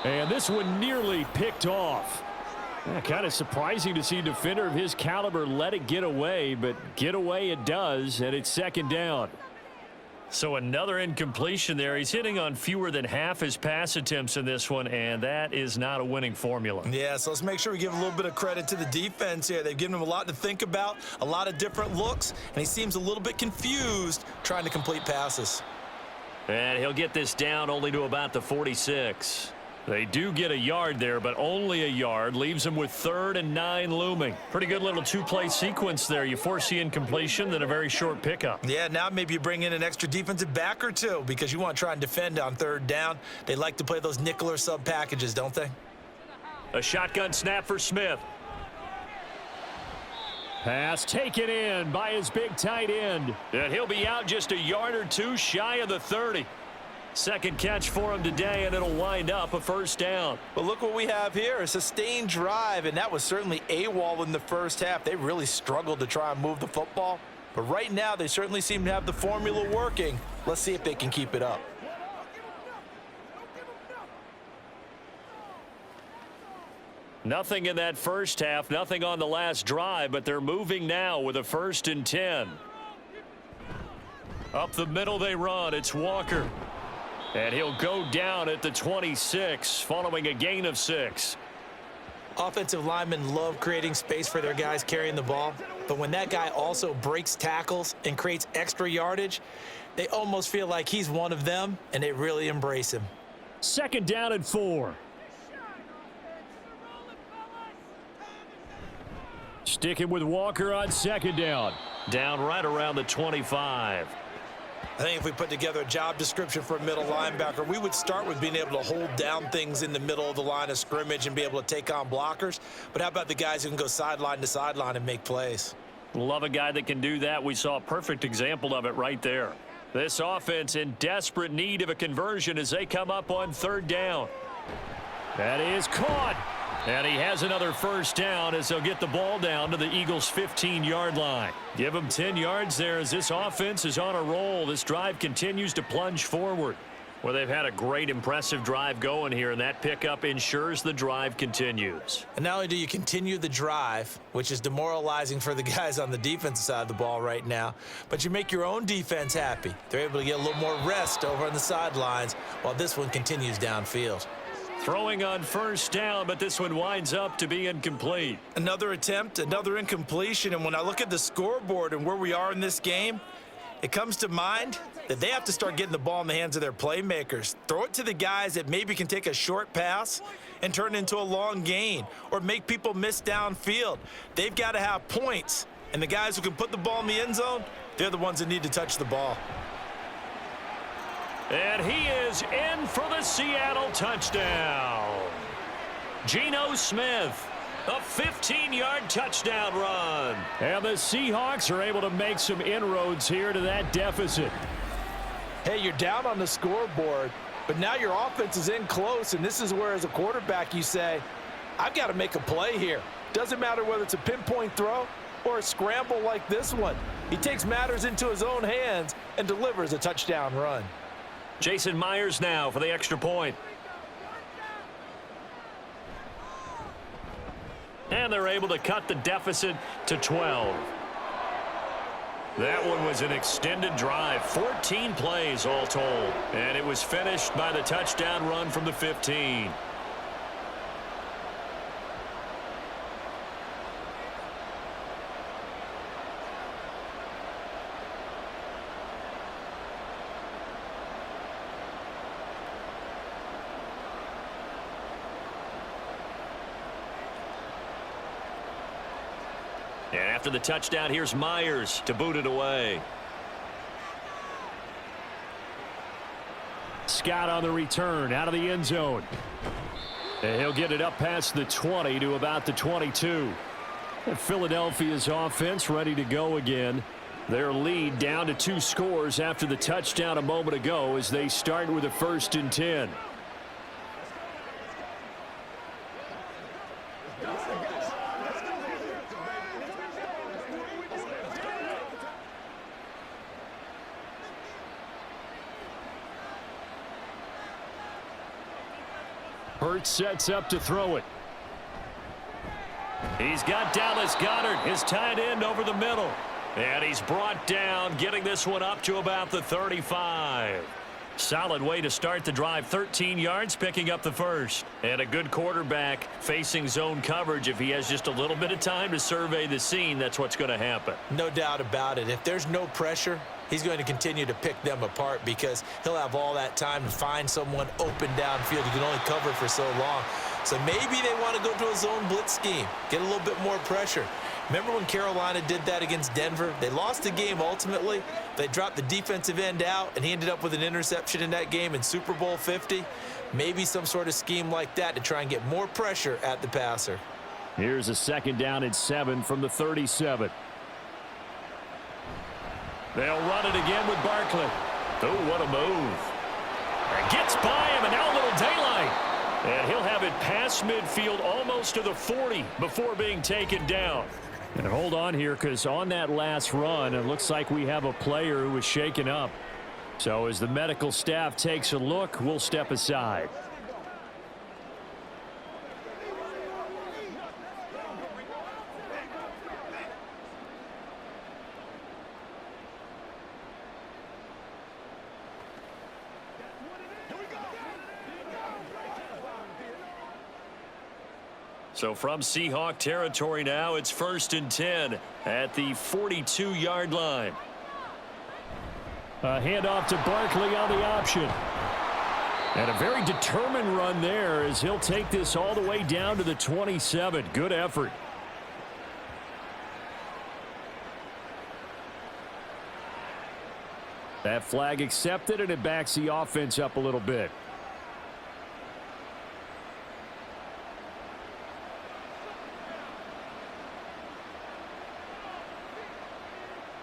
B: And this one nearly picked off. Yeah, kind of surprising to see a defender of his caliber let it get away, but get away it does, and it's second down. So another incompletion there. He's hitting on fewer than half his pass attempts in this one, and that is not a winning formula.
E: Yeah, so let's make sure we give a little bit of credit to the defense here. They've given him a lot to think about, a lot of different looks, and he seems a little bit confused trying to complete passes.
B: And he'll get this down only to about the 46. They do get a yard there, but only a yard. Leaves them with 3rd and 9 looming. Pretty good little two-play sequence there. You force the incompletion, then a very short pickup.
E: Yeah, now maybe you bring in an extra defensive back or two because you want to try and defend on 3rd down. They like to play those nickel or sub packages, don't they?
B: A shotgun snap for Smith. Pass taken in by his big tight end. And he'll be out just a yard or two shy of the 30. Second catch for him today, and it'll wind up a first down.
C: But look what we have here, a sustained drive, and that was certainly AWOL in the first half. They really struggled to try and move the football. But right now, they certainly seem to have the formula working. Let's see if they can keep it up.
B: Nothing in that first half, nothing on the last drive, but they're moving now with a 1st and 10. Up the middle they run. It's Walker. And he'll go down at the 26 following a gain of 6.
E: Offensive linemen love creating space for their guys carrying the ball, but when that guy also breaks tackles and creates extra yardage, they almost feel like he's one of them, and they really embrace him.
B: Second down and 4. Sticking with Walker on second down. Down right around the 25.
E: I think if we put together a job description for a middle linebacker, we would start with being able to hold down things in the middle of the line of scrimmage and be able to take on blockers. But how about the guys who can go sideline to sideline and make plays?
B: Love a guy that can do that. We saw a perfect example of it right there. This offense in desperate need of a conversion as they come up on 3rd down. That is caught. And he has another first down as they'll get the ball down to the Eagles' 15-yard line. Give them 10 yards there as this offense is on a roll. This drive continues to plunge forward. Well, they've had a great, impressive drive going here, and that pickup ensures the drive continues.
E: And not only do you continue the drive, which is demoralizing for the guys on the defensive side of the ball right now, but you make your own defense happy. They're able to get a little more rest over on the sidelines while this one continues downfield.
B: Throwing on first down, but this one winds up to be incomplete.
E: Another attempt, another incompletion, and when I look at the scoreboard and where we are in this game, it comes to mind that they have to start getting the ball in the hands of their playmakers. Throw it to the guys that maybe can take a short pass and turn it into a long gain or make people miss downfield. They've got to have points, and the guys who can put the ball in the end zone, they're the ones that need to touch the ball.
B: And he is in for the Seattle touchdown. Geno Smith, a 15-yard touchdown run. And the Seahawks are able to make some inroads here to that deficit.
C: Hey, you're down on the scoreboard, but now your offense is in close, and this is where, as a quarterback, you say, I've got to make a play here. Doesn't matter whether it's a pinpoint throw or a scramble like this one. He takes matters into his own hands and delivers a touchdown run.
B: Jason Myers now for the extra point. And they're able to cut the deficit to 12. That one was an extended drive, 14 plays all told. And it was finished by the touchdown run from the 15. And after the touchdown, here's Myers to boot it away. Scott on the return out of the end zone. And he'll get it up past the 20 to about the 22. And Philadelphia's offense ready to go again. Their lead down to 2 scores after the touchdown a moment ago as they start with a 1st and 10. Hurts sets up to throw it. He's got Dallas Goedert, his tight end, over the middle. And he's brought down, getting this one up to about the 35. Solid way to start the drive. 13 yards, picking up the first. And a good quarterback facing zone coverage. If he has just a little bit of time to survey the scene, that's what's going to happen.
C: No doubt about it. If there's no pressure, he's going to continue to pick them apart because he'll have all that time to find someone open downfield. He can only cover for so long. So maybe they want to go to a zone blitz scheme, get a little bit more pressure. Remember when Carolina did that against Denver? They lost the game ultimately. They dropped the defensive end out, and he ended up with an interception in that game in Super Bowl 50. Maybe some sort of scheme like that to try and get more pressure at the passer.
B: Here's a 2nd down and 7 from the 37. They'll run it again with Barkley. Oh, what a move. And gets by him, and now a little daylight. And he'll have it past midfield almost to the 40 before being taken down. And hold on here, because on that last run, it looks like we have a player who was shaken up. So as the medical staff takes a look, we'll step aside. So from Seahawk territory now, it's 1st and 10 at the 42-yard line. A handoff to Barkley on the option. And a very determined run there as he'll take this all the way down to the 27. Good effort. That flag accepted, and it backs the offense up a little bit.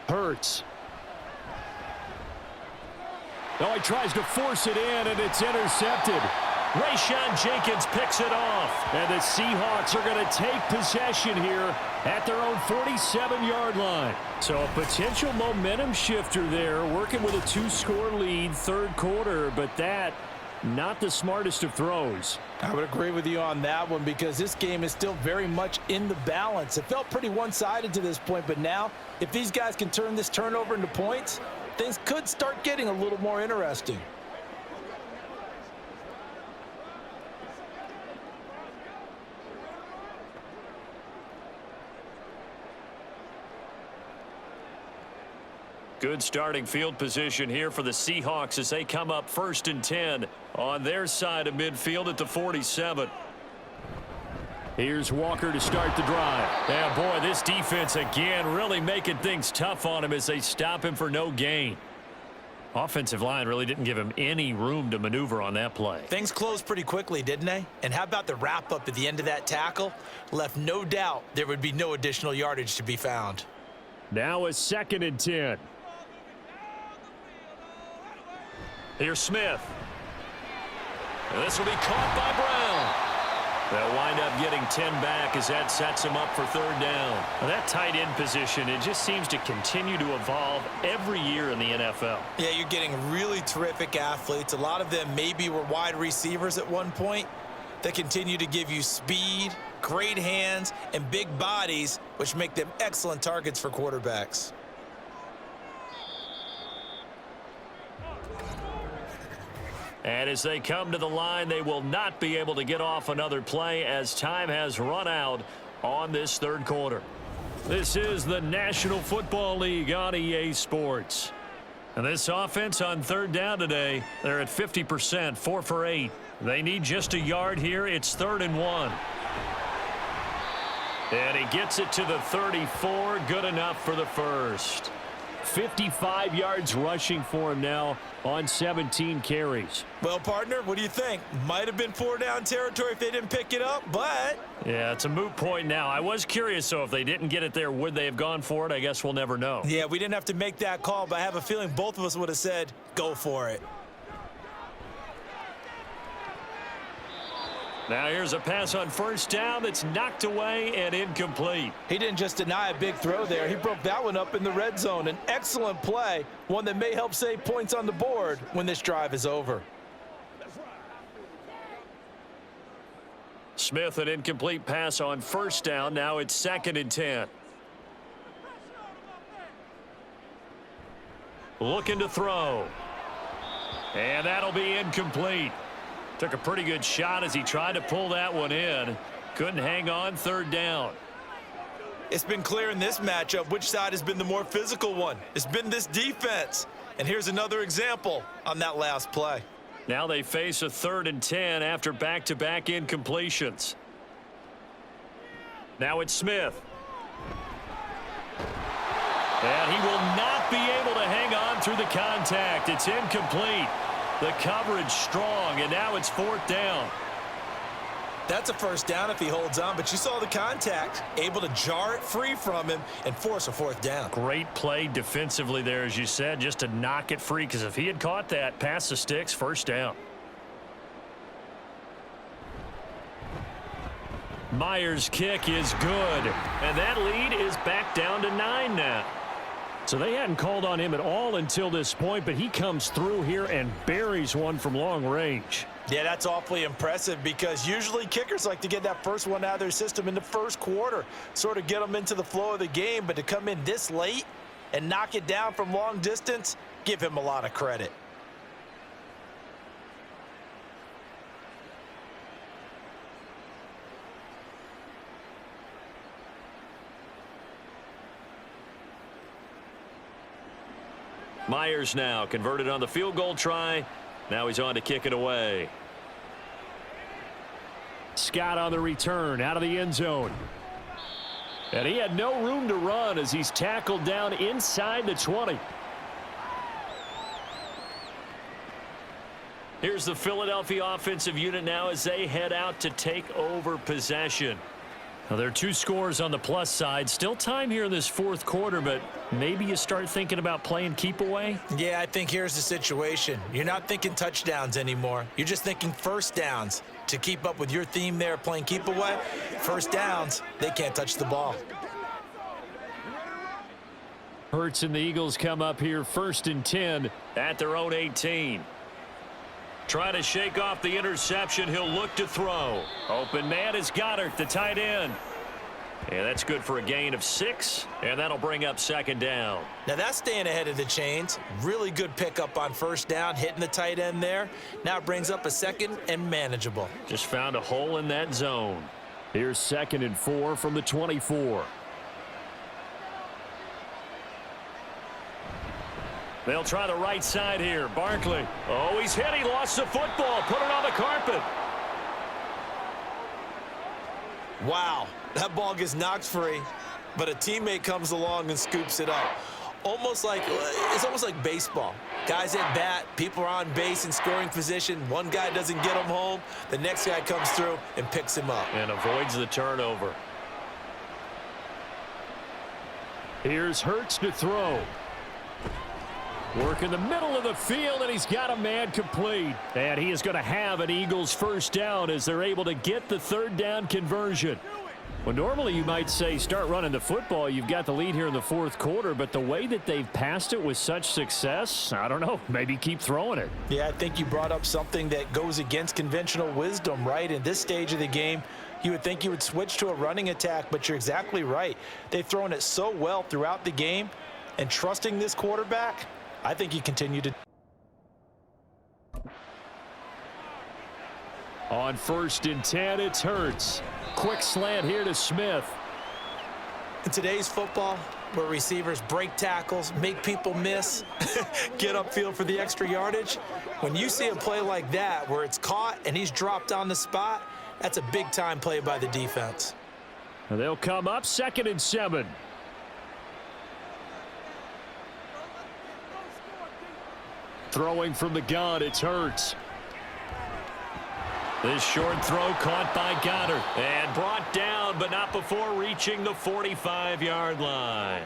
B: Hurts. Oh, he tries to force it in, and it's intercepted. Rayshon Jenkins picks it off. And the Seahawks are going to take possession here at their own 47-yard line. So a potential momentum shifter there, working with a 2-score lead, 3rd quarter, but that not the smartest of throws.
C: I would agree with you on that one because this game is still very much in the balance. It felt pretty one-sided to this point, but now if these guys can turn this turnover into points, things could start getting a little more interesting.
B: Good starting field position here for the Seahawks as they come up 1st and 10 on their side of midfield at the 47. Here's Walker to start the drive. Yeah, boy, this defense again really making things tough on him as they stop him for no gain. Offensive line really didn't give him any room to maneuver on that play.
C: Things closed pretty quickly, didn't they? And how about the wrap-up at the end of that tackle? Left no doubt there would be no additional yardage to be found.
B: Now a 2nd and 10. Here's Smith. And this will be caught by Brown. They'll wind up getting 10 back as that sets him up for 3rd down. Now that tight end position, it just seems to continue to evolve every year in the NFL.
C: Yeah, you're getting really terrific athletes. A lot of them maybe were wide receivers at one point that continue to give you speed, great hands, and big bodies, which make them excellent targets for quarterbacks.
B: And as they come to the line, they will not be able to get off another play as time has run out on this 3rd quarter. This is the National Football League on EA Sports. And this offense on 3rd down today, they're at 50%, 4 for 8. They need just a yard here. It's 3rd and 1. And he gets it to the 34. Good enough for the first. 55 yards rushing for him now on 17 carries.
C: Well, partner, what do you think? Might have been 4-down territory if they didn't pick it up, but...
B: Yeah, it's a moot point now. I was curious, so if they didn't get it there, would they have gone for it? I guess we'll never know.
C: Yeah, we didn't have to make that call, but I have a feeling both of us would have said, go for it.
B: Now here's a pass on 1st down that's knocked away and incomplete.
C: He didn't just deny a big throw there. He broke that one up in the red zone. An excellent play, one that may help save points on the board when this drive is over.
B: Smith, an incomplete pass on first down. Now it's 2nd and 10. Looking to throw. And that'll be incomplete. Took a pretty good shot as he tried to pull that one in. Couldn't hang on, 3rd down.
E: It's been clear in this matchup which side has been the more physical one. It's been this defense. And here's another example on that last play.
B: Now they face a 3rd and 10 after back-to-back incompletions. Now it's Smith. And he will not be able to hang on through the contact. It's incomplete. The coverage strong, and now it's 4th down.
E: That's a 1st down if he holds on, but you saw the contact. Able to jar it free from him and force a 4th down.
B: Great play defensively there, as you said, just to knock it free, because if he had caught that, past the sticks, 1st down. Myers' kick is good, and that lead is back down to 9 now. So they hadn't called on him at all until this point, but he comes through here and buries one from long range.
E: Yeah, that's awfully impressive because usually kickers like to get that first one out of their system in the first quarter, sort of get them into the flow of the game, but to come in this late and knock it down from long distance, give him a lot of credit.
B: Myers now converted on the field goal try. Now he's on to kick it away. Scott on the return out of the end zone. And he had no room to run as he's tackled down inside the 20. Here's the Philadelphia offensive unit now as they head out to take over possession. Now, there are 2 scores on the plus side. Still time here in this 4th quarter, but maybe you start thinking about playing keep away?
E: Yeah, I think here's the situation. You're not thinking touchdowns anymore. You're just thinking 1st downs. To keep up with your theme there, playing keep away, 1st downs, they can't touch the ball.
B: Hurts and the Eagles come up here 1st and 10 at their own 18. Try to shake off the interception. He'll look to throw. Open man is Goddard, the tight end. And that's good for a gain of 6, and that'll bring up 2nd down.
E: Now that's staying ahead of the chains. Really good pickup on 1st down, hitting the tight end there. Now it brings up a 2nd and manageable.
B: Just found a hole in that zone. Here's 2nd and 4 from the 24. They'll try the right side here. Barkley. Oh, he's hit. He lost the football. Put it on the carpet.
E: Wow, that ball gets knocked free, but a teammate comes along and scoops it up. It's almost like baseball. Guys at bat, people are on base in scoring position. One guy doesn't get him home. The next guy comes through and picks him up.
B: And avoids the turnover. Here's Hurts to throw. Work in the middle of the field, and he's got a man complete. And he is going to have an Eagles 1st down as they're able to get the 3rd down conversion. Well, normally you might say start running the football. You've got the lead here in the 4th quarter, but the way that they've passed it with such success, I don't know, maybe keep throwing it.
E: Yeah, I think you brought up something that goes against conventional wisdom, right? In this stage of the game, you would think you would switch to a running attack, but you're exactly right. They've thrown it so well throughout the game, and trusting this quarterback, I think you continue to.
B: On 1st and 10, it's Hurts. Quick slant here to Smith.
E: In today's football, where receivers break tackles, make people miss, get upfield for the extra yardage, when you see a play like that where it's caught and he's dropped on the spot, that's a big-time play by the defense.
B: And they'll come up 2nd and 7. Throwing from the gun, it's Hurts. This short throw caught by Goddard and brought down, but not before reaching the 45-yard line.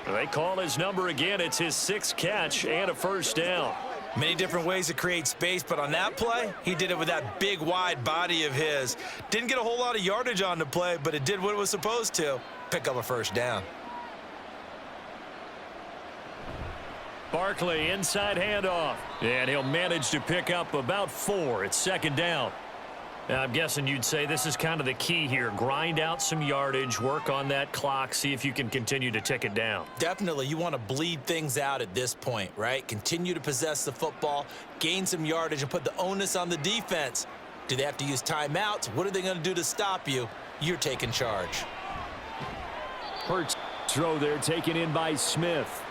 B: They call his number again. It's his 6th catch and a 1st down.
E: Many different ways to create space, but on that play, he did it with that big, wide body of his. Didn't get a whole lot of yardage on the play, but it did what it was supposed to. Pick up a 1st down.
B: Barkley, inside handoff. And he'll manage to pick up about 4. It's 2nd down. I'm guessing you'd say this is kind of the key here. Grind out some yardage, work on that clock, see if you can continue to tick it down.
C: Definitely, you want to bleed things out at this point, right? Continue to possess the football, gain some yardage, and put the onus on the defense. Do they have to use timeouts? What are they going to do to stop you? You're taking charge.
B: Hurts throw there taken in by Smith.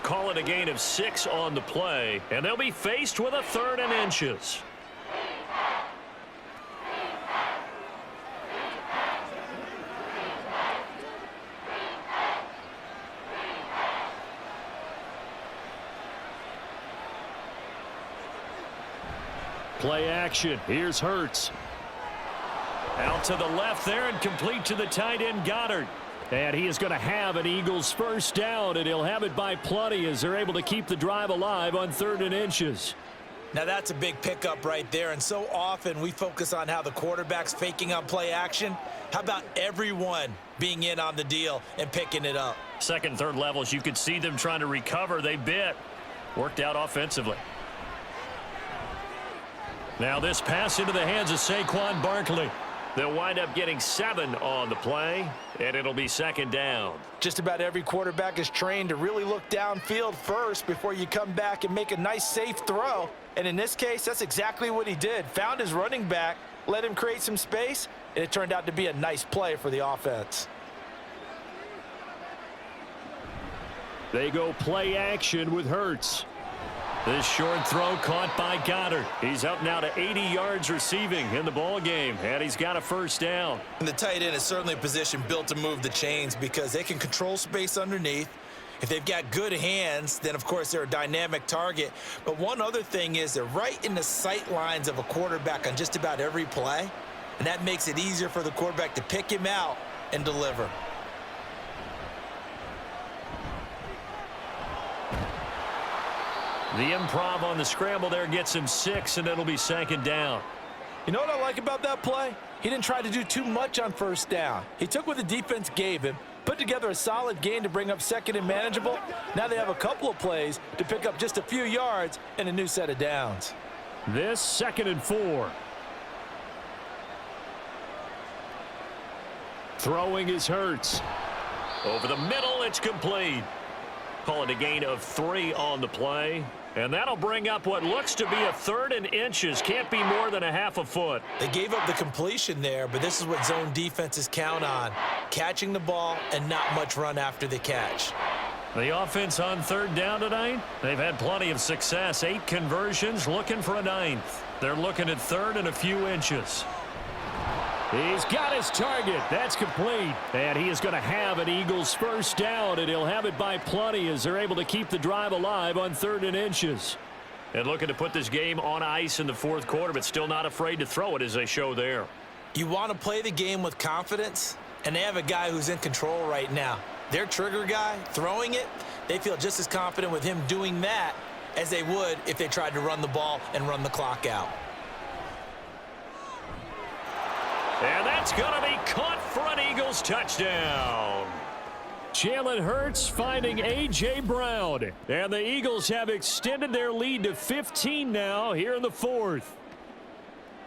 B: Call it a gain of 6 on the play, and they'll be faced with a 3rd and inches. Play action. Here's Hurts. Out to the left there and complete to the tight end Goddard. And he is going to have an Eagles first down, and he'll have it by plenty as they're able to keep the drive alive on 3rd and inches.
C: Now that's a big pickup right there, and so often we focus on how the quarterback's faking on play action. How about everyone being in on the deal and picking it up?
B: Second, third levels, you could see them trying to recover. They bit. Worked out offensively. Now this pass into the hands of Saquon Barkley. They'll wind up getting 7 on the play, and it'll be 2nd down.
C: Just about every quarterback is trained to really look downfield first before you come back and make a nice, safe throw. And in this case, that's exactly what he did. Found his running back, let him create some space, and it turned out to be a nice play for the offense.
B: They go play action with Hurts. This short throw caught by Goddard. He's up now to 80 yards receiving in the ball game, and he's got a first down.
C: And the tight end is certainly a position built to move the chains because they can control space underneath. If they've got good hands, then, of course, they're a dynamic target. But one other thing is they're right in the sight lines of a quarterback on just about every play, and that makes it easier for the quarterback to pick him out and deliver.
B: The improv on the scramble there gets him 6, and it'll be 2nd down.
C: You know what I like about that play? He didn't try to do too much on first down. He took what the defense gave him, put together a solid gain to bring up 2nd and manageable. Now they have a couple of plays to pick up just a few yards and a new set of downs.
B: This 2nd and 4. Throwing is Hurts. Over the middle, it's complete. Call it a gain of 3 on the play. And that'll bring up what looks to be a 3rd and inches. Can't be more than a half a foot.
C: They gave up the completion there, but this is what zone defenses count on. Catching the ball and not much run after the catch.
B: The offense on 3rd down tonight, they've had plenty of success. 8 conversions, looking for a 9th. They're looking at 3rd and a few inches. He's got his target. That's complete. And he is going to have an Eagles first down, and he'll have it by plenty as they're able to keep the drive alive on 3rd and inches. And looking to put this game on ice in the 4th quarter, but still not afraid to throw it as they show there.
C: You want to play the game with confidence, and they have a guy who's in control right now. Their trigger guy throwing it, they feel just as confident with him doing that as they would if they tried to run the ball and run the clock out.
B: And that's going to be caught for an Eagles touchdown. Jalen Hurts finding A.J. Brown. And the Eagles have extended their lead to 15 now here in the 4th.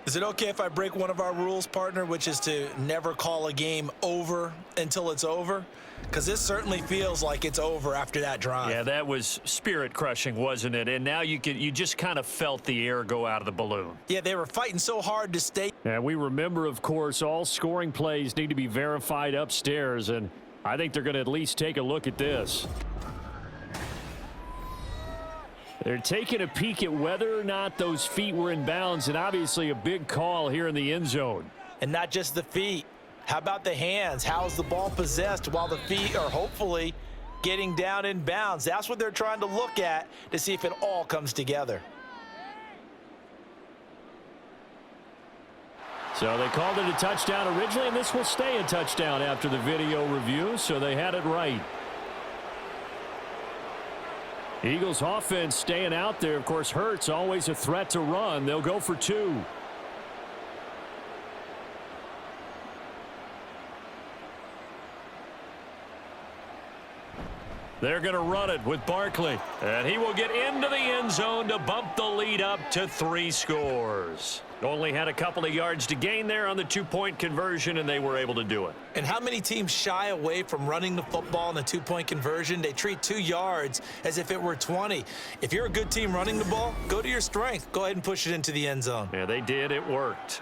C: Is it okay if I break one of our rules, partner, which is to never call a game over until it's over? Because this certainly feels like it's over after that drive.
B: Yeah, that was spirit-crushing, wasn't it? And now you just kind of felt the air go out of the balloon.
C: Yeah, they were fighting so hard to stay.
B: And we remember, of course, all scoring plays need to be verified upstairs, and I think they're going to at least take a look at this. They're taking a peek at whether or not those feet were in bounds, and obviously a big call here in the end zone.
C: And not just the feet. How about the hands? How's the ball possessed while the feet are hopefully getting down in bounds? That's what they're trying to look at to see if it all comes together.
B: So they called it a touchdown originally, and this will stay a touchdown after the video review, so they had it right. Eagles offense staying out there. Of course, Hurts always a threat to run. They'll go for 2. They're going to run it with Barkley. And he will get into the end zone to bump the lead up to 3 scores. Only had a couple of yards to gain there on the 2-point conversion, and they were able to do it.
E: And how many teams shy away from running the football in the 2-point conversion? They treat 2 yards as if it were 20. If you're a good team running the ball, go to your strength. Go ahead and push it into the end zone.
B: Yeah, they did. It worked.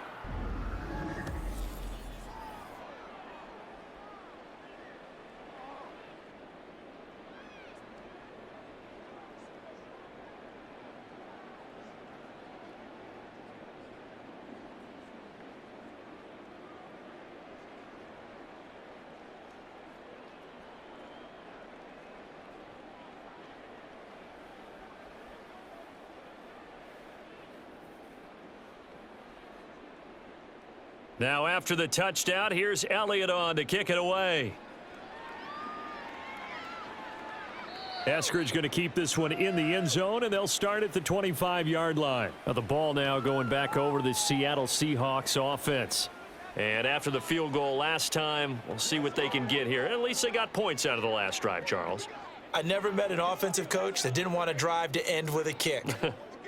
B: Now after the touchdown, here's Elliott on to kick it away. Eskridge going to keep this one in the end zone, and they'll start at the 25-yard line. Now the ball now going back over to the Seattle Seahawks offense. And after the field goal last time, we'll see what they can get here. At least they got points out of the last drive, Charles.
E: I never met an offensive coach that didn't want to drive to end with a kick.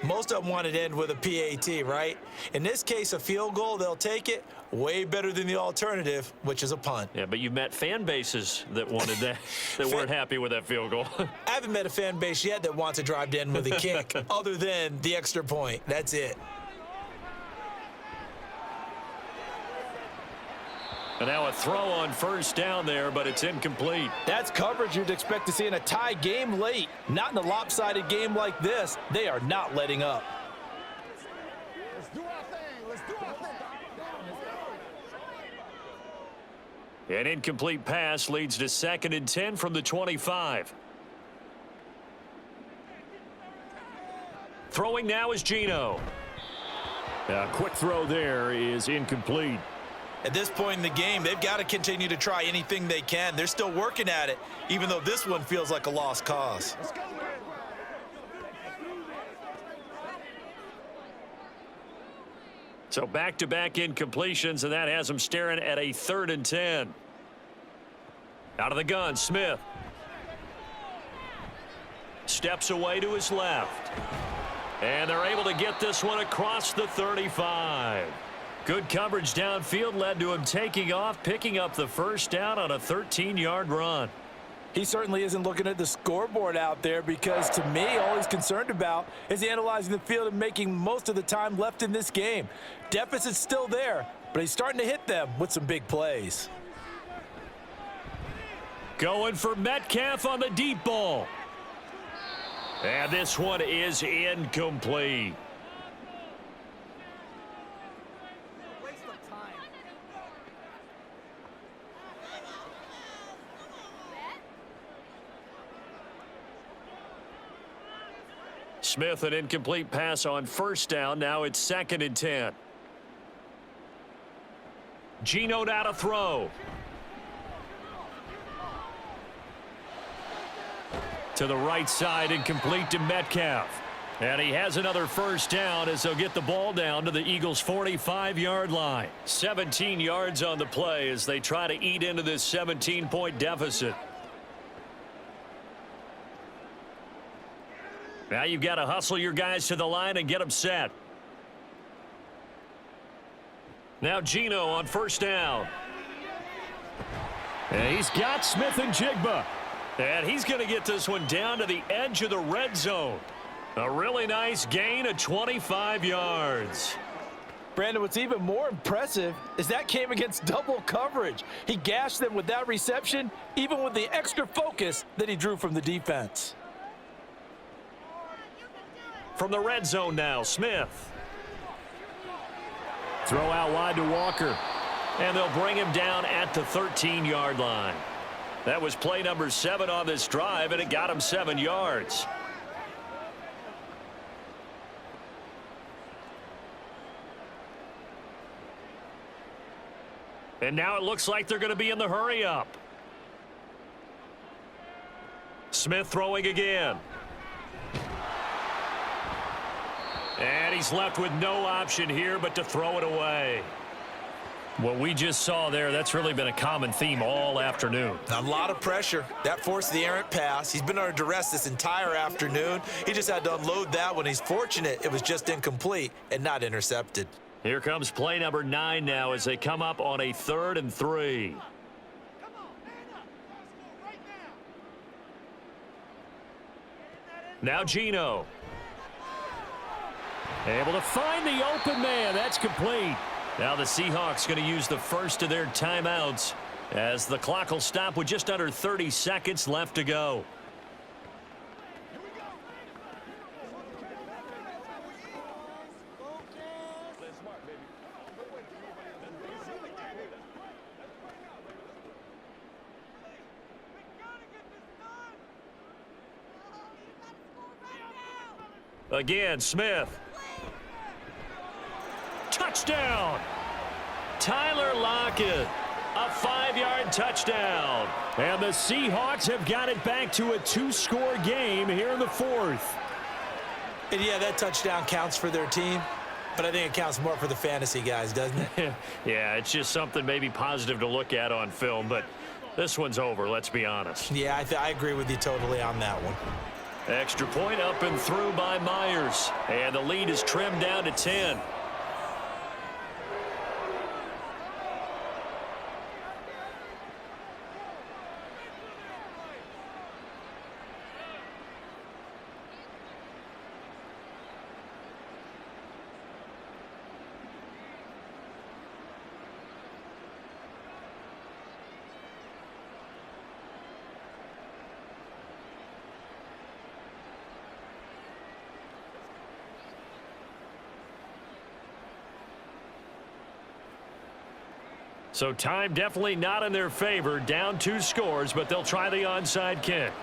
E: Most of them wanted to end with a PAT, right? In this case, a field goal, they'll take it. Way better than the alternative, which is a punt.
B: Yeah, but you've met fan bases that wanted that, that weren't happy with that field goal.
E: I haven't met a fan base yet that wants to drive to end with a kick, other than the extra point. That's it.
B: And now a throw on first down there, but it's incomplete.
C: That's coverage you'd expect to see in a tie game late. Not in a lopsided game like this. They are not letting up.
F: Let's do our thing. Let's do our thing.
B: An incomplete pass leads to 2nd and 10 from the 25. Throwing now is Geno. A quick throw there is incomplete.
E: At this point in the game, they've got to continue to try anything they can. They're still working at it, even though this one feels like a lost cause.
B: So back-to-back incompletions, and that has them staring at a 3rd and 10. Out of the gun, Smith. Steps away to his left. And they're able to get this one across the 35. Good coverage downfield led to him taking off, picking up the first down on a 13-yard run.
C: He certainly isn't looking at the scoreboard out there because, to me, all he's concerned about is analyzing the field and making most of the time left in this game. Deficit's still there, but he's starting to hit them with some big plays.
B: Going for Metcalf on the deep ball. And this one is incomplete. Smith, an incomplete pass on first down. Now it's 2nd and 10. Geno now to throw. To the right side, incomplete to Metcalf. And he has another first down as they'll get the ball down to the Eagles' 45-yard line. 17 yards on the play as they try to eat into this 17-point deficit. Now you've got to hustle your guys to the line and get them set. Now Geno on first down. And he's got Smith and Jigba. And he's going to get this one down to the edge of the red zone. A really nice gain of 25 yards.
C: Brandon, what's even more impressive is that came against double coverage. He gashed them with that reception, even with the extra focus that he drew from the defense.
B: From the red zone now, Smith. Throw out wide to Walker. And they'll bring him down at the 13-yard line. That was play number 7 on this drive, and it got him 7 yards. And now it looks like they're going to be in the hurry-up. Smith throwing again. And he's left with no option here but to throw it away. What we just saw there, that's really been a common theme all afternoon.
E: A lot of pressure. That forced the errant pass. He's been under duress this entire afternoon. He just had to unload that one. He's fortunate it was just incomplete and not intercepted.
B: Here comes play number 9 now as they come up on a 3rd and 3. Now Geno. Able to find the open man. That's complete. Now the Seahawks going to use the first of their timeouts as the clock will stop with just under 30 seconds left to go. Again, Smith. Touchdown! Tyler Lockett, a 5-yard touchdown. And the Seahawks have got it back to a 2-score game here in the 4th.
E: And yeah, that touchdown counts for their team, but I think it counts more for the fantasy guys, doesn't it?
B: Yeah, it's just something maybe positive to look at on film, but this one's over, let's be honest.
E: Yeah, I agree with you totally on that one.
B: Extra point up and through by Myers, and the lead is trimmed down to 10. So time definitely not in their favor. Down 2 scores, but they'll try the onside kick.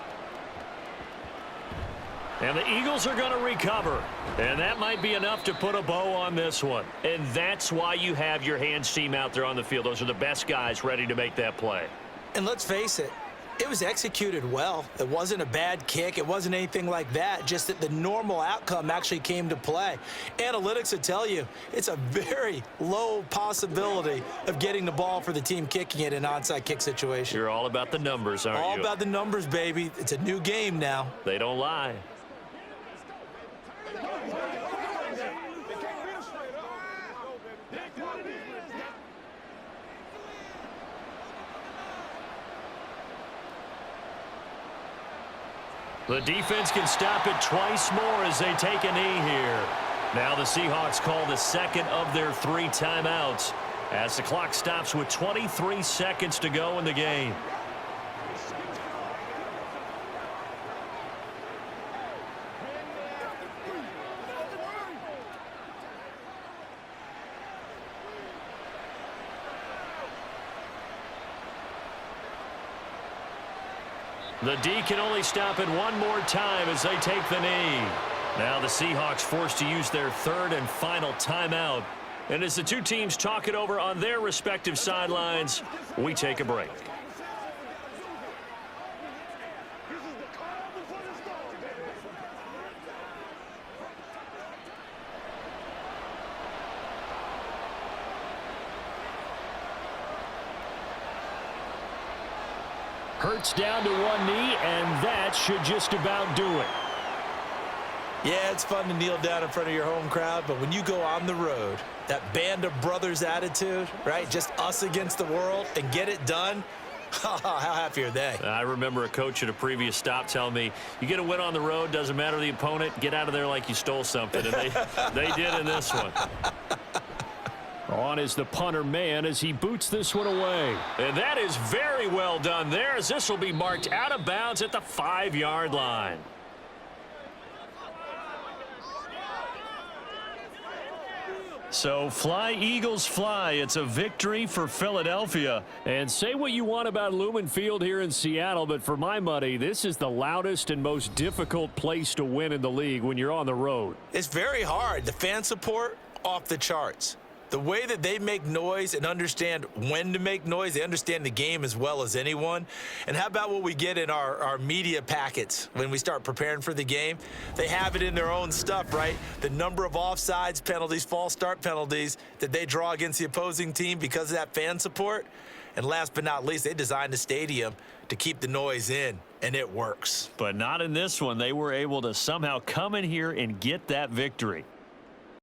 B: And the Eagles are going to recover. And that might be enough to put a bow on this one. And that's why you have your hands team out there on the field. Those are the best guys ready to make that play.
E: And let's face it, it was executed well. It wasn't a bad kick. It wasn't anything like that, just that the normal outcome actually came to play. Analytics would tell you it's a very low possibility of getting the ball for the team kicking it in an onside kick situation.
B: You're all about the numbers, aren't you?
E: All about the numbers, baby. It's a new game now.
B: They don't lie. The defense can stop it twice more as they take a knee here. Now the Seahawks call the second of their 3 timeouts as the clock stops with 23 seconds to go in the game. The D can only stop it one more time as they take the knee. Now the Seahawks forced to use their 3rd and final timeout. And as the 2 teams talk it over on their respective sidelines, we take a break. Hurts down to one knee, and that should just about do it.
E: Yeah, it's fun to kneel down in front of your home crowd, but when you go on the road, that band of brothers attitude, right? Just us against the world and get it done. How happy are they?
B: I remember a coach at a previous stop telling me, you get a win on the road, doesn't matter the opponent, get out of there like you stole something. And they did in this one. On is the punter man as he boots this one away. And that is very well done there as this will be marked out of bounds at the 5-yard line. So fly, Eagles, fly. It's a victory for Philadelphia. And say what you want about Lumen Field here in Seattle, but for my money, this is the loudest and most difficult place to win in the league when you're on the road.
E: It's very hard. The fan support, off the charts. The way that they make noise and understand when to make noise, they understand the game as well as anyone. And how about what we get in our media packets when we start preparing for the game? They have it in their own stuff, right? The number of offsides penalties, false start penalties that they draw against the opposing team because of that fan support. And last but not least, they designed the stadium to keep the noise in, and it works.
B: But not in this one. They were able to somehow come in here and get that victory.